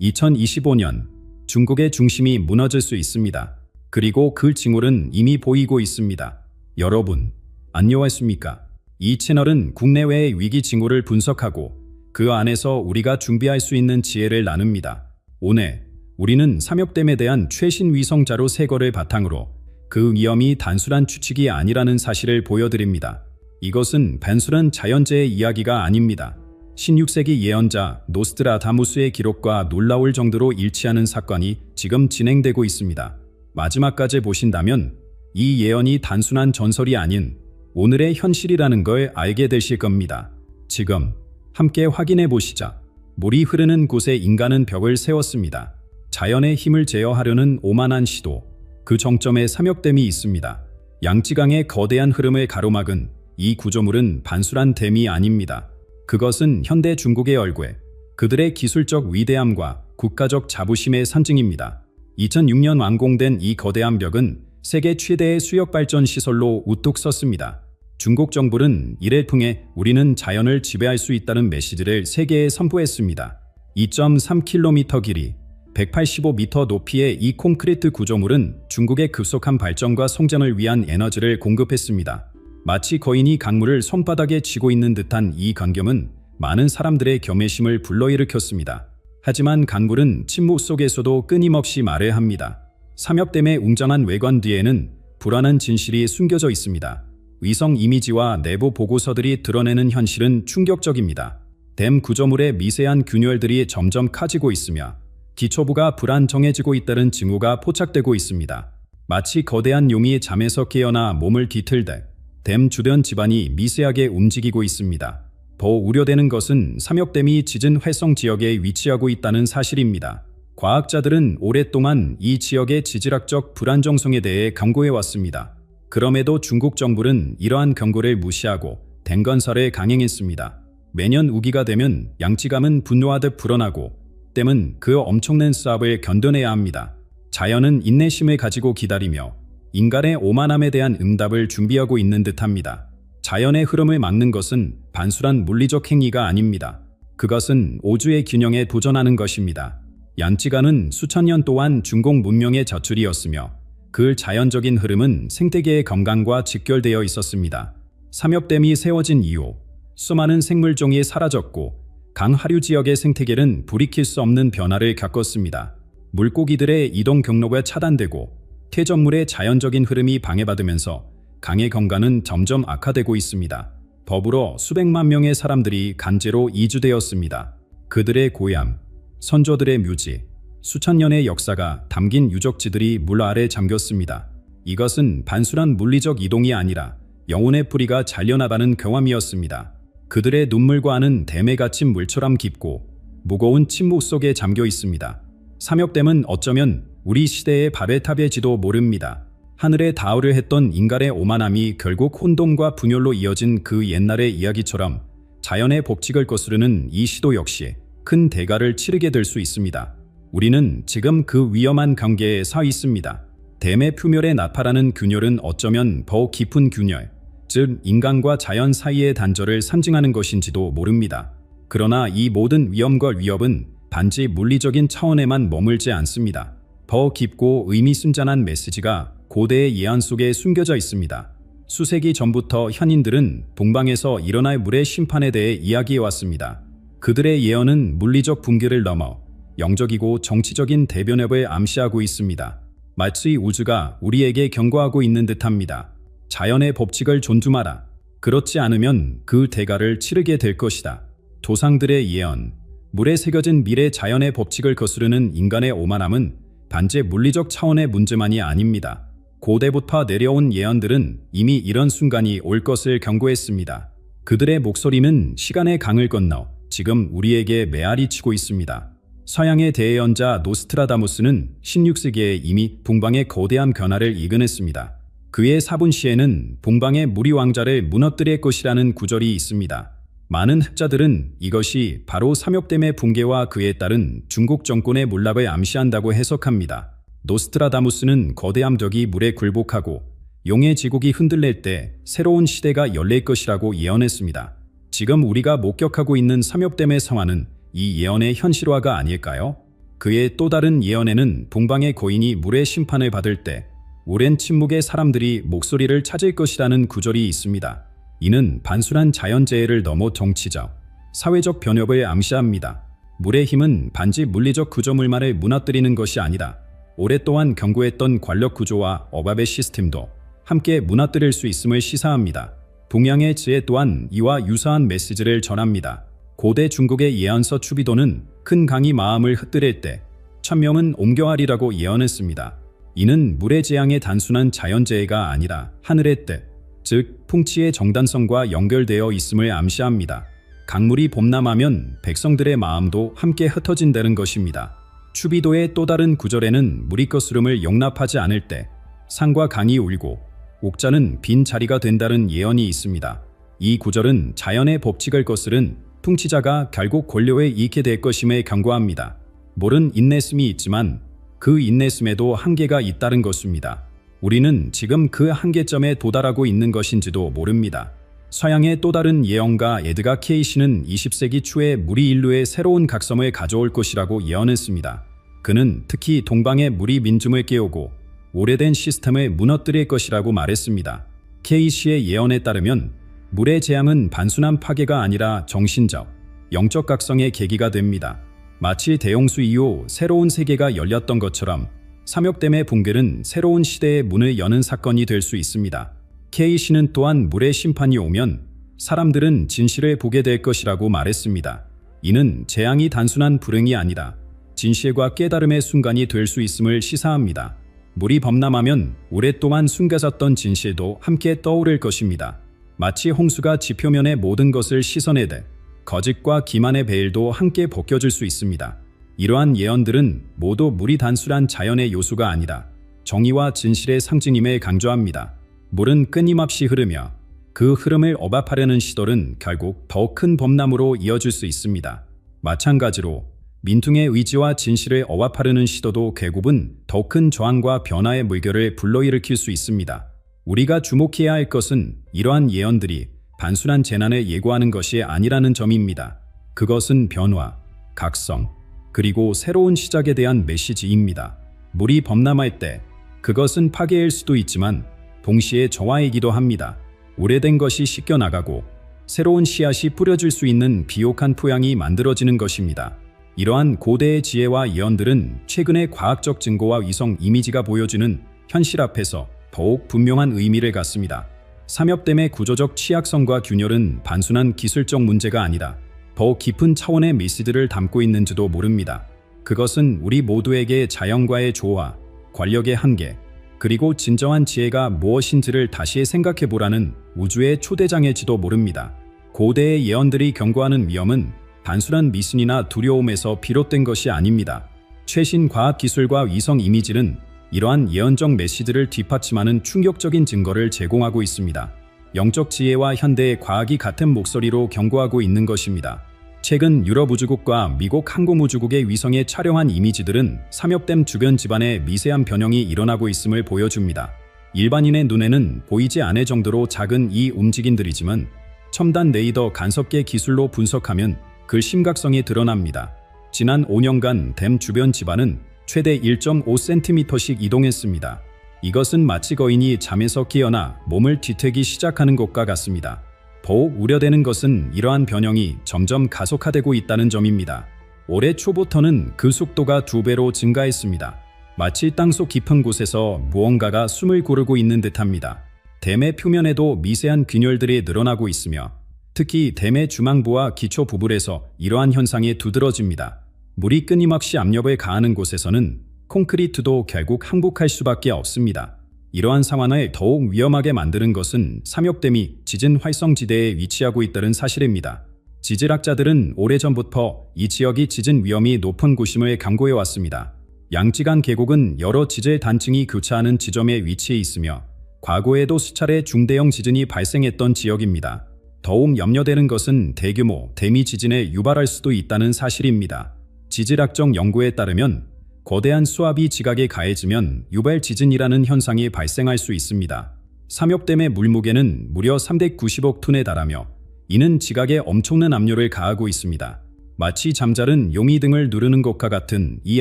2025년 중국의 중심이 무너질 수 있습니다. 그리고 그 징후는 이미 보이고 있습니다. 여러분, 안녕하십니까? 이 채널은 국내외의 위기 징후를 분석하고 그 안에서 우리가 준비할 수 있는 지혜를 나눕니다. 오늘 우리는 삼엽댐에 대한 최신 위성 자료 3건을 바탕으로 그 위험이 단순한 추측이 아니라는 사실을 보여드립니다. 이것은 단순한 자연재해 이야기가 아닙니다. 16세기 예언자 노스트라다무스의 기록과 놀라울 정도로 일치하는 사건이 지금 진행되고 있습니다. 마지막까지 보신다면 이 예언이 단순한 전설이 아닌 오늘의 현실이라는 걸 알게 되실 겁니다. 지금 함께 확인해 보시죠. 물이 흐르는 곳에 인간은 벽을 세웠습니다. 자연의 힘을 제어하려는 오만한 시도. 그 정점에 삼엽댐이 있습니다. 양쯔강의 거대한 흐름을 가로막은 이 구조물은 단순한 댐이 아닙니다. 그것은 현대 중국의 얼굴, 그들의 기술적 위대함과 국가적 자부심의 상징입니다. 2006년 완공된 이 거대한 벽은 세계 최대의 수력 발전 시설로 우뚝 섰습니다. 중국 정부는 이를 통해 우리는 자연을 지배할 수 있다는 메시지를 세계에 선포했습니다. 2.3km 길이, 185m 높이의 이 콘크리트 구조물은 중국의 급속한 발전과 성장을 위한 에너지를 공급했습니다. 마치 거인이 강물을 손바닥에 쥐고 있는 듯한 이 광경은 많은 사람들의 경외심을 불러일으켰습니다. 하지만 강물은 침묵 속에서도 끊임없이 말을 합니다. 삼엽댐의 웅장한 외관 뒤에는 불안한 진실이 숨겨져 있습니다. 위성 이미지와 내부 보고서들이 드러내는 현실은 충격적입니다. 댐 구조물의 미세한 균열들이 점점 커지고 있으며 기초부가 불안정해지고 있다는 징후가 포착되고 있습니다. 마치 거대한 용이 잠에서 깨어나 몸을 뒤틀듯 댐 주변 지반이 미세하게 움직이고 있습니다. 더 우려되는 것은 삼엽댐이 짙은 활성 지역에 위치하고 있다는 사실입니다. 과학자들은 오랫동안 이 지역의 지질학적 불안정성에 대해 경고해왔습니다. 그럼에도 중국 정부는 이러한 경고를 무시하고 댐 건설에 강행했습니다. 매년 우기가 되면 양쯔강은 분노하듯 불어나고 댐은 그 엄청난 수압을 견뎌내야 합니다. 자연은 인내심을 가지고 기다리며 인간의 오만함에 대한 응답을 준비하고 있는 듯합니다. 자연의 흐름을 막는 것은 단순한 물리적 행위가 아닙니다. 그것은 우주의 균형에 도전하는 것입니다. 양쯔강은 수천 년 동안 중국 문명의 젖줄이었으며 그 자연적인 흐름은 생태계의 건강과 직결되어 있었습니다. 삼엽댐이 세워진 이후 수많은 생물종이 사라졌고 강하류 지역의 생태계는 돌이킬 수 없는 변화를 겪었습니다. 물고기들의 이동 경로가 차단되고 퇴적물의 자연적인 흐름이 방해받으면서 강의 건강은 점점 악화되고 있습니다. 더불어 수백만 명의 사람들이 강제로 이주되었습니다. 그들의 고향, 선조들의 묘지, 수천 년의 역사가 담긴 유적지들이 물 아래 잠겼습니다. 이것은 단순한 물리적 이동이 아니라 영혼의 뿌리가 잘려나가는 경험이었습니다. 그들의 눈물과 하는 댐에 갇힌 물처럼 깊고 무거운 침묵 속에 잠겨 있습니다. 삼엽댐은 어쩌면 우리 시대의 바벨탑일지도 모릅니다. 하늘에 닿으려 했던 인간의 오만함이 결국 혼돈과 분열로 이어진 그 옛날의 이야기처럼 자연의 법칙을 거스르는 이 시도 역시 큰 대가를 치르게 될 수 있습니다. 우리는 지금 그 위험한 경계에 서 있습니다. 댐의 표면에 나타나는 균열은 어쩌면 더 깊은 균열, 즉 인간과 자연 사이의 단절을 상징하는 것인지도 모릅니다. 그러나 이 모든 위험과 위협은 단지 물리적인 차원에만 머물지 않습니다. 더 깊고 의미심장한 메시지가 고대의 예언 속에 숨겨져 있습니다. 수세기 전부터 현인들은 동방에서 일어날 물의 심판에 대해 이야기해왔습니다. 그들의 예언은 물리적 붕괴를 넘어 영적이고 정치적인 대변협을 암시하고 있습니다. 마치 우주가 우리에게 경고하고 있는 듯합니다. 자연의 법칙을 존중하라. 그렇지 않으면 그 대가를 치르게 될 것이다. 조상들의 예언, 물에 새겨진 미래 자연의 법칙을 거스르는 인간의 오만함은 단지 물리적 차원의 문제만이 아닙니다. 고대부터 내려온 예언들은 이미 이런 순간이 올 것을 경고했습니다. 그들의 목소리는 시간의 강을 건너 지금 우리에게 메아리 치고 있습니다. 서양의 대예언자 노스트라다무스는 16세기에 이미 동방의 거대한 변화를 예견했습니다. 그의 사분시에는 동방의 무리 왕자를 무너뜨릴 것이라는 구절이 있습니다. 많은 학자들은 이것이 바로 삼엽댐의 붕괴와 그에 따른 중국 정권의 몰락을 암시한다고 해석합니다. 노스트라다무스는 거대한 벽이 물에 굴복하고 용의 지국이 흔들릴 때 새로운 시대가 열릴 것이라고 예언했습니다. 지금 우리가 목격하고 있는 삼엽댐의 성화는 이 예언의 현실화가 아닐까요? 그의 또 다른 예언에는 동방의 거인이 물의 심판을 받을 때 오랜 침묵의 사람들이 목소리를 찾을 것이라는 구절이 있습니다. 이는 단순한 자연재해를 넘어 정치적, 사회적 변혁을 암시합니다. 물의 힘은 단지 물리적 구조물만을 무너뜨리는 것이 아니라 오랫동안 견고했던 권력 구조와 억압의 시스템도 함께 무너뜨릴 수 있음을 시사합니다. 동양의 지혜 또한 이와 유사한 메시지를 전합니다. 고대 중국의 예언서 추비도는 큰 강이 마음을 흩뜨릴 때 천명은 옮겨하리라고 예언했습니다. 이는 물의 재앙의 단순한 자연재해가 아니라 하늘의 뜻, 즉 풍치의 정단성과 연결되어 있음을 암시합니다. 강물이 범람하면 백성들의 마음도 함께 흩어진다는 것입니다. 추비도의 또 다른 구절에는 물이 거스름을 용납하지 않을 때 산과 강이 울고 옥자는 빈 자리가 된다는 예언이 있습니다. 이 구절은 자연의 법칙을 거스른 통치자가 결국 권력에 잃게 될 것임을 경고합니다. 물은 인내심이 있지만 그 인내심에도 한계가 있다는 것입니다. 우리는 지금 그 한계점에 도달하고 있는 것인지도 모릅니다. 서양의 또 다른 예언가 에드가 케이시는 20세기 초에 물이 인류의 새로운 각성을 가져올 것이라고 예언했습니다. 그는 특히 동방의 물이 민중을 깨우고 오래된 시스템을 무너뜨릴 것이라고 말했습니다. 케이시의 예언에 따르면 물의 재앙은 단순한 파괴가 아니라 정신적, 영적 각성의 계기가 됩니다. 마치 대홍수 이후 새로운 세계가 열렸던 것처럼 삼역댐의 붕괴는 새로운 시대의 문을 여는 사건이 될 수 있습니다. 케이시는 또한 물의 심판이 오면 사람들은 진실을 보게 될 것이라고 말했습니다. 이는 재앙이 단순한 불행이 아니라 진실과 깨달음의 순간이 될 수 있음을 시사합니다. 물이 범람하면 오랫동안 숨겨졌던 진실도 함께 떠오를 것입니다. 마치 홍수가 지표면의 모든 것을 씻어내듯 거짓과 기만의 베일도 함께 벗겨질 수 있습니다. 이러한 예언들은 모두 물이 단순한 자연의 요소가 아니라 정의와 진실의 상징임을 강조합니다. 물은 끊임없이 흐르며 그 흐름을 억압하려는 시도는 결국 더 큰 범람으로 이어질 수 있습니다. 마찬가지로 민중의 의지와 진실을 억압하려는 시도도 결국은 더 큰 저항과 변화의 물결을 불러일으킬 수 있습니다. 우리가 주목해야 할 것은 이러한 예언들이 단순한 재난을 예고하는 것이 아니라는 점입니다. 그것은 변화, 각성, 그리고 새로운 시작에 대한 메시지입니다. 물이 범람할 때 그것은 파괴일 수도 있지만 동시에 저하이기도 합니다. 오래된 것이 씻겨나가고 새로운 씨앗이 뿌려질 수 있는 비옥한 토양이 만들어지는 것입니다. 이러한 고대의 지혜와 예언들은 최근의 과학적 증거와 위성 이미지가 보여주는 현실 앞에서 더욱 분명한 의미를 갖습니다. 삼엽댐의 구조적 취약성과 균열은 단순한 기술적 문제가 아니라 더 깊은 차원의 메시지를 담고 있는지도 모릅니다. 그것은 우리 모두에게 자연과의 조화, 권력의 한계, 그리고 진정한 지혜가 무엇인지를 다시 생각해보라는 우주의 초대장일지도 모릅니다. 고대의 예언들이 경고하는 위험은 단순한 미신이나 두려움에서 비롯된 것이 아닙니다. 최신 과학기술과 위성 이미지는 이러한 예언적 메시지를 뒷받침하는 충격적인 증거를 제공하고 있습니다. 영적 지혜와 현대의 과학이 같은 목소리로 경고하고 있는 것입니다. 최근 유럽 우주국과 미국 항공우주국의 위성에 촬영한 이미지들은 삼엽댐 주변 지반에 미세한 변형이 일어나고 있음을 보여줍니다. 일반인의 눈에는 보이지 않을 정도로 작은 이 움직임들이지만 첨단 레이더 간섭계 기술로 분석하면 그 심각성이 드러납니다. 지난 5년간 댐 주변 지반은 최대 1.5cm씩 이동했습니다. 이것은 마치 거인이 잠에서 깨어나 몸을 뒤태기 시작하는 것과 같습니다. 더욱 우려되는 것은 이러한 변형이 점점 가속화되고 있다는 점입니다. 올해 초부터는 그 속도가 2배로 증가했습니다. 마치 땅속 깊은 곳에서 무언가가 숨을 고르고 있는 듯합니다. 댐의 표면에도 미세한 균열들이 늘어나고 있으며 특히 댐의 중앙부와 기초 부분에서 이러한 현상이 두드러집니다. 물이 끊임없이 압력을 가하는 곳에서는 콘크리트도 결국 항복할 수밖에 없습니다. 이러한 상황을 더욱 위험하게 만드는 것은 삼엽댐이 지진 활성지대에 위치하고 있다는 사실입니다. 지질학자들은 오래전부터 이 지역이 지진 위험이 높은 곳임을 경고해왔습니다. 양지간 계곡은 여러 지질 단층이 교차하는 지점에 위치해 있으며 과거에도 수차례 중대형 지진이 발생했던 지역입니다. 더욱 염려되는 것은 대규모 대미 지진을 유발할 수도 있다는 사실입니다. 지질학적 연구에 따르면 거대한 수압이 지각에 가해지면 유발 지진이라는 현상이 발생할 수 있습니다. 삼엽댐의 물무게는 무려 390억 톤에 달하며 이는 지각에 엄청난 압력을 가하고 있습니다. 마치 잠자는 용이 등을 누르는 것과 같은 이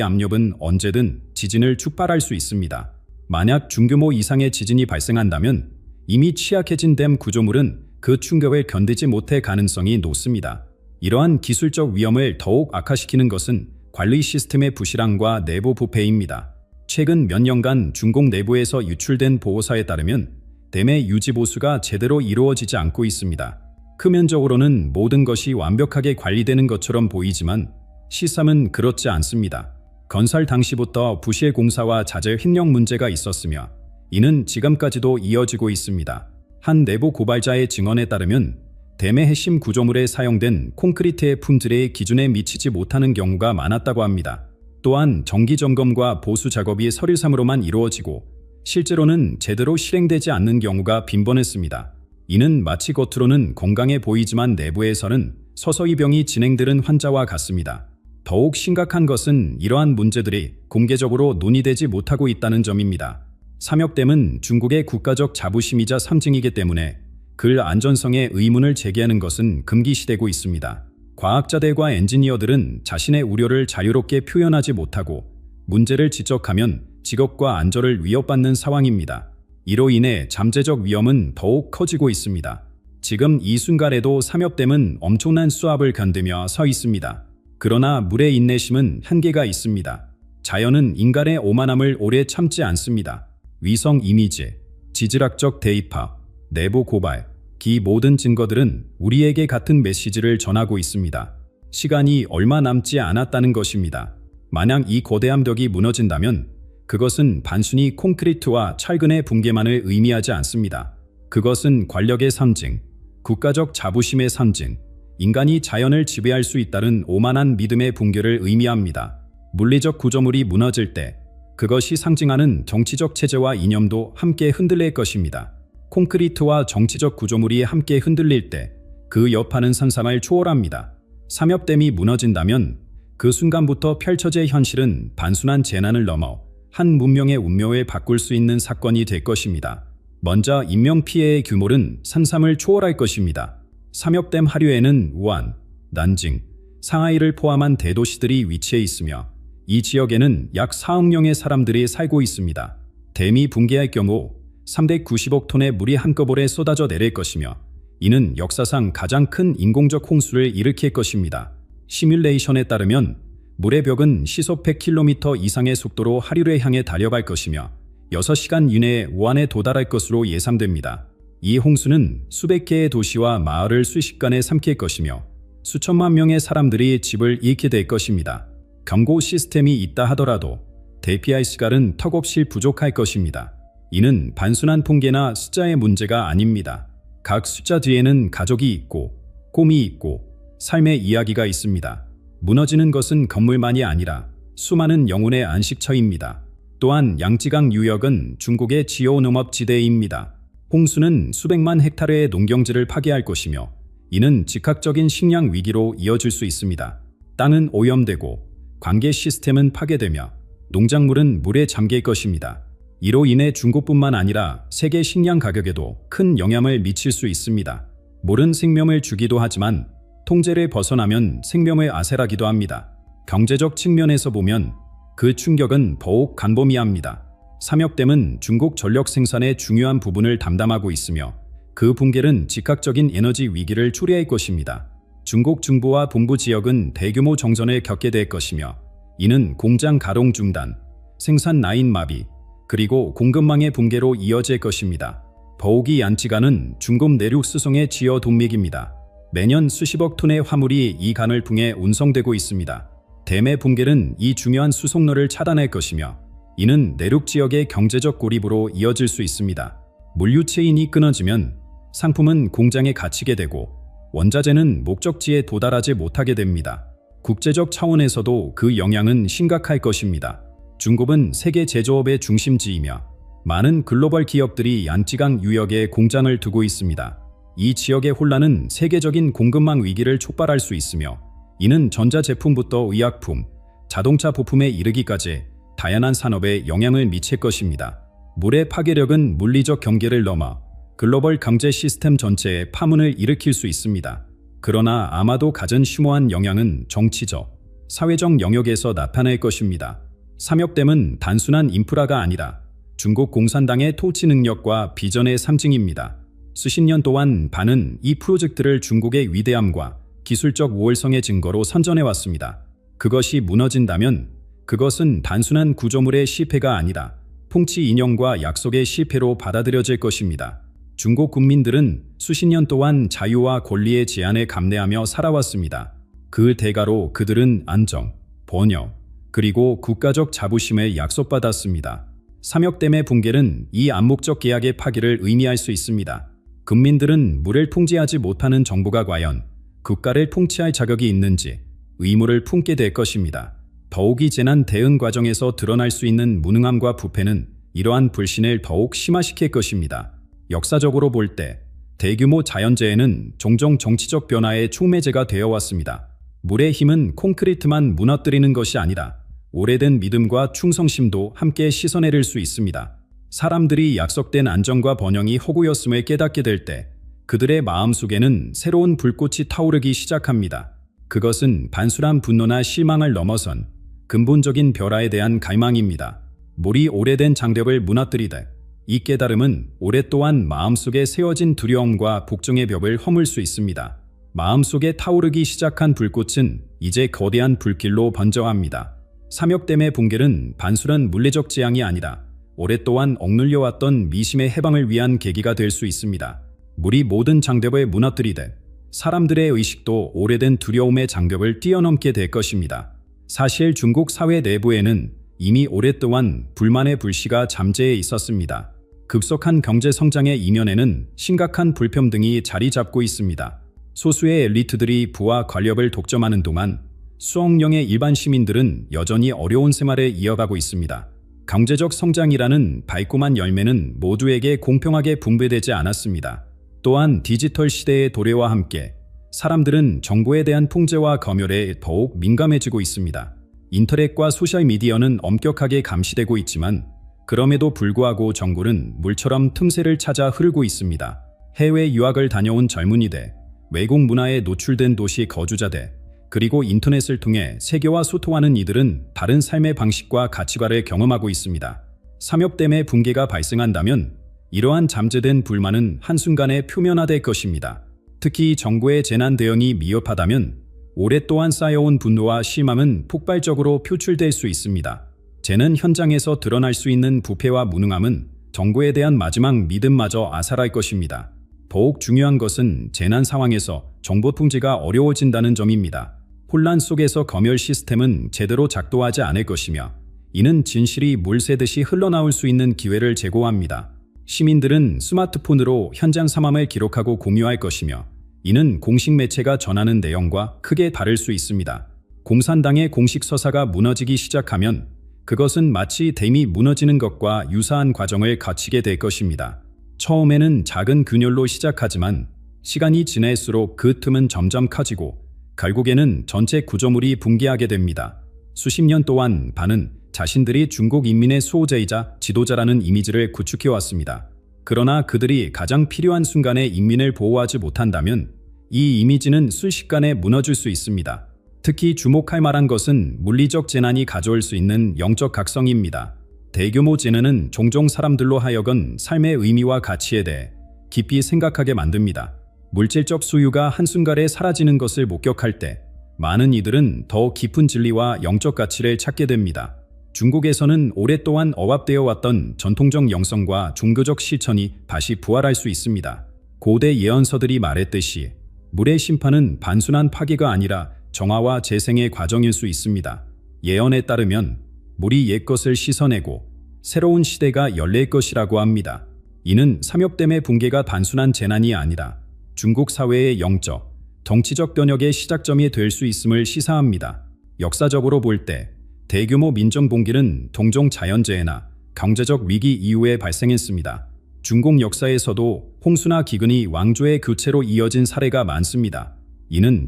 압력은 언제든 지진을 촉발할 수 있습니다. 만약 중규모 이상의 지진이 발생한다면 이미 취약해진 댐 구조물은 그 충격을 견디지 못할 가능성이 높습니다. 이러한 기술적 위험을 더욱 악화시키는 것은 관리 시스템의 부실함과 내부 부패입니다. 최근 몇 년간 중국 내부에서 유출된 보고서에 따르면 댐의 유지 보수가 제대로 이루어지지 않고 있습니다. 표면적으로는 모든 것이 완벽하게 관리되는 것처럼 보이지만 실상은 그렇지 않습니다. 건설 당시부터 부실 공사와 자재 협력 문제가 있었으며 이는 지금까지도 이어지고 있습니다. 한 내부 고발자의 증언에 따르면 댐의 핵심 구조물에 사용된 콘크리트의 품질의 기준에 미치지 못하는 경우가 많았다고 합니다. 또한 정기 점검과 보수 작업이 서류상으로만 이루어지고 실제로는 제대로 실행되지 않는 경우가 빈번했습니다. 이는 마치 겉으로는 건강해 보이지만 내부에서는 서서히 병이 진행되는 환자와 같습니다. 더욱 심각한 것은 이러한 문제들이 공개적으로 논의되지 못하고 있다는 점입니다. 삼역댐은 중국의 국가적 자부심이자 상징이기 때문에 그 안전성에 의문을 제기하는 것은 금기시되고 있습니다. 과학자들과 엔지니어들은 자신의 우려를 자유롭게 표현하지 못하고 문제를 지적하면 직업과 안전을 위협받는 상황입니다. 이로 인해 잠재적 위험은 더욱 커지고 있습니다. 지금 이 순간에도 삼역댐은 엄청난 수압을 견디며 서 있습니다. 그러나 물의 인내심은 한계가 있습니다. 자연은 인간의 오만함을 오래 참지 않습니다. 위성 이미지, 지질학적 대입파, 내부 고발, 이 모든 증거들은 우리에게 같은 메시지를 전하고 있습니다. 시간이 얼마 남지 않았다는 것입니다. 만약 이 거대한 벽이 무너진다면 그것은 단순히 콘크리트와 철근의 붕괴만을 의미하지 않습니다. 그것은 권력의 상징, 국가적 자부심의 상징, 인간이 자연을 지배할 수 있다는 오만한 믿음의 붕괴를 의미합니다. 물리적 구조물이 무너질 때 그것이 상징하는 정치적 체제와 이념도 함께 흔들릴 것입니다. 콘크리트와 정치적 구조물이 함께 흔들릴 때 그 여파는 상상을 초월합니다. 삼역댐이 무너진다면 그 순간부터 펼쳐질 현실은 단순한 재난을 넘어 한 문명의 운명을 바꿀 수 있는 사건이 될 것입니다. 먼저 인명피해의 규모는 상상을 초월할 것입니다. 삼역댐 하류에는 우한, 난징, 상하이를 포함한 대도시들이 위치해 있으며 이 지역에는 약 4억 명의 사람들이 살고 있습니다. 댐이 붕괴할 경우 390억 톤의 물이 한꺼번에 쏟아져 내릴 것이며 이는 역사상 가장 큰 인공적 홍수를 일으킬 것입니다. 시뮬레이션에 따르면 물의 벽은 시속 100km 이상의 속도로 하류를 향해 달려갈 것이며 6시간 이내에 우한에 도달할 것으로 예상됩니다. 이 홍수는 수백 개의 도시와 마을을 순식간에 삼킬 것이며 수천만 명의 사람들이 집을 잃게 될 것입니다. 경고 시스템이 있다 하더라도 대피할 시간은 턱없이 부족할 것입니다. 이는 단순한 통계나 숫자의 문제가 아닙니다. 각 숫자 뒤에는 가족이 있고 꿈이 있고 삶의 이야기가 있습니다. 무너지는 것은 건물만이 아니라 수많은 영혼의 안식처입니다. 또한 양지강 유역은 중국의 지요 농업지대입니다. 홍수는 수백만 헥타르의 농경지를 파괴할 것이며 이는 즉각적인 식량 위기로 이어질 수 있습니다. 땅은 오염되고 관계 시스템은 파괴되며 농작물은 물에 잠길 것입니다. 이로 인해 중국뿐만 아니라 세계 식량 가격에도 큰 영향을 미칠 수 있습니다. 물은 생명을 주기도 하지만 통제를 벗어나면 생명을 앗아가기도 합니다. 경제적 측면에서 보면 그 충격은 더욱 광범위합니다. 삼역댐은 중국 전력 생산의 중요한 부분을 담당하고 있으며 그 붕괴는 즉각적인 에너지 위기를 초래할 것입니다. 중국 중부와 동부 지역은 대규모 정전을 겪게 될 것이며 이는 공장 가동 중단, 생산 라인 마비, 그리고 공급망의 붕괴로 이어질 것입니다. 더욱이 양지강은 중국 내륙 수송의 지여 동맥입니다. 매년 수십억 톤의 화물이 이 강을 통해 운송되고 있습니다. 댐의 붕괴는 이 중요한 수송로를 차단할 것이며 이는 내륙 지역의 경제적 고립으로 이어질 수 있습니다. 물류 체인이 끊어지면 상품은 공장에 갇히게 되고 원자재는 목적지에 도달하지 못하게 됩니다. 국제적 차원에서도 그 영향은 심각할 것입니다. 중국은 세계 제조업의 중심지이며 많은 글로벌 기업들이 양지강 유역에 공장을 두고 있습니다. 이 지역의 혼란은 세계적인 공급망 위기를 촉발할 수 있으며 이는 전자제품부터 의약품, 자동차 부품에 이르기까지 다양한 산업에 영향을 미칠 것입니다. 물의 파괴력은 물리적 경계를 넘어 글로벌 경제 시스템 전체에 파문을 일으킬 수 있습니다. 그러나 아마도 가장 심오한 영향은 정치적, 사회적 영역에서 나타날 것입니다. 삼역댐은 단순한 인프라가 아니라 중국 공산당의 통치 능력과 비전의 상징입니다. 수십 년 동안 반은 이 프로젝트를 중국의 위대함과 기술적 우월성의 증거로 선전해왔습니다. 그것이 무너진다면 그것은 단순한 구조물의 실패가 아니라 통치 이념과 약속의 실패로 받아들여질 것입니다. 중국 국민들은 수십 년 동안 자유와 권리의 제한에 감내하며 살아왔습니다. 그 대가로 그들은 안정, 번영, 그리고 국가적 자부심을 약속받았습니다. 삼역댐의 붕괴는 이 암묵적 계약의 파기를 의미할 수 있습니다. 국민들은 물을 통제하지 못하는 정부가 과연 국가를 통치할 자격이 있는지 의무를 품게 될 것입니다. 더욱이 재난 대응 과정에서 드러날 수 있는 무능함과 부패는 이러한 불신을 더욱 심화시킬 것입니다. 역사적으로 볼 때 대규모 자연재해는 종종 정치적 변화의 촉매제가 되어 왔습니다. 물의 힘은 콘크리트만 무너뜨리는 것이 아니라 오래된 믿음과 충성심도 함께 씻어내릴 수 있습니다. 사람들이 약속된 안정과 번영이 허구였음을 깨닫게 될 때 그들의 마음속에는 새로운 불꽃이 타오르기 시작합니다. 그것은 단순한 분노나 실망을 넘어선 근본적인 변화에 대한 갈망입니다. 물이 오래된 장벽을 무너뜨리되 이 깨달음은 오랫동안 마음속에 세워진 두려움과 복종의 벽을 허물 수 있습니다. 마음속에 타오르기 시작한 불꽃은 이제 거대한 불길로 번져갑니다. 삼역댐의 붕괴는 단순한 물리적 재앙이 아니라 오랫동안 억눌려왔던 미심의 해방을 위한 계기가 될 수 있습니다. 물이 모든 장벽을 무너뜨리듯 사람들의 의식도 오래된 두려움의 장벽을 뛰어넘게 될 것입니다. 사실 중국 사회 내부에는 이미 오랫동안 불만의 불씨가 잠재해 있었습니다. 급속한 경제 성장의 이면에는 심각한 불평등이 자리 잡고 있습니다. 소수의 엘리트들이 부와 권력을 독점하는 동안 수억 명의 일반 시민들은 여전히 어려운 생활을 이어가고 있습니다. 경제적 성장이라는 달콤한 열매는 모두에게 공평하게 분배되지 않았습니다. 또한 디지털 시대의 도래와 함께 사람들은 정보에 대한 통제와 검열에 더욱 민감해지고 있습니다. 인터넷과 소셜미디어는 엄격하게 감시되고 있지만 그럼에도 불구하고 정보는 물처럼 틈새를 찾아 흐르고 있습니다. 해외 유학을 다녀온 젊은이들, 외국 문화에 노출된 도시 거주자들, 그리고 인터넷을 통해 세계와 소통하는 이들은 다른 삶의 방식과 가치관을 경험하고 있습니다. 삼역댐의 붕괴가 발생한다면 이러한 잠재된 불만은 한순간에 표면화될 것입니다. 특히 정부의 재난 대응이 미흡하다면 오랫동안 쌓여온 분노와 실망은 폭발적으로 표출될 수 있습니다. 재난 현장에서 드러날 수 있는 부패와 무능함은 정부에 대한 마지막 믿음마저 앗아갈 것입니다. 더욱 중요한 것은 재난 상황에서 정보 통제가 어려워진다는 점입니다. 혼란 속에서 검열 시스템은 제대로 작동하지 않을 것이며 이는 진실이 물 새듯이 흘러나올 수 있는 기회를 제공합니다. 시민들은 스마트폰으로 현장 상황을 기록하고 공유할 것이며 이는 공식 매체가 전하는 내용과 크게 다를 수 있습니다. 공산당의 공식 서사가 무너지기 시작하면 그것은 마치 댐이 무너지는 것과 유사한 과정을 거치게 될 것입니다. 처음에는 작은 균열로 시작하지만 시간이 지날수록 그 틈은 점점 커지고 결국에는 전체 구조물이 붕괴하게 됩니다. 수십 년 동안 반은 자신들이 중국 인민의 수호자이자 지도자라는 이미지를 구축해왔습니다. 그러나 그들이 가장 필요한 순간에 인민을 보호하지 못한다면 이 이미지는 순식간에 무너질 수 있습니다. 특히 주목할 만한 것은 물리적 재난이 가져올 수 있는 영적 각성입니다. 대규모 재난은 종종 사람들로 하여금 삶의 의미와 가치에 대해 깊이 생각하게 만듭니다. 물질적 소유가 한순간에 사라지는 것을 목격할 때 많은 이들은 더 깊은 진리와 영적 가치를 찾게 됩니다. 중국에서는 오랫동안 억압되어 왔던 전통적 영성과 종교적 실천이 다시 부활할 수 있습니다. 고대 예언서들이 말했듯이 물의 심판은 단순한 파괴가 아니라 정화와 재생의 과정일 수 있습니다. 예언에 따르면 물이 옛것을 씻어내고 새로운 시대가 열릴 것이라고 합니다. 이는 삼역댐의 붕괴가 단순한 재난이 아니라 중국 사회의 영적, 정치적 변혁의 시작점이 될 수 있음을 시사합니다. 역사적으로 볼 때 대규모 민정 붕괴는 동종 자연재해나 경제적 위기 이후에 발생했습니다. 중국 역사에서도 홍수나 기근이 왕조의 교체로 이어진 사례가 많습니다. 이는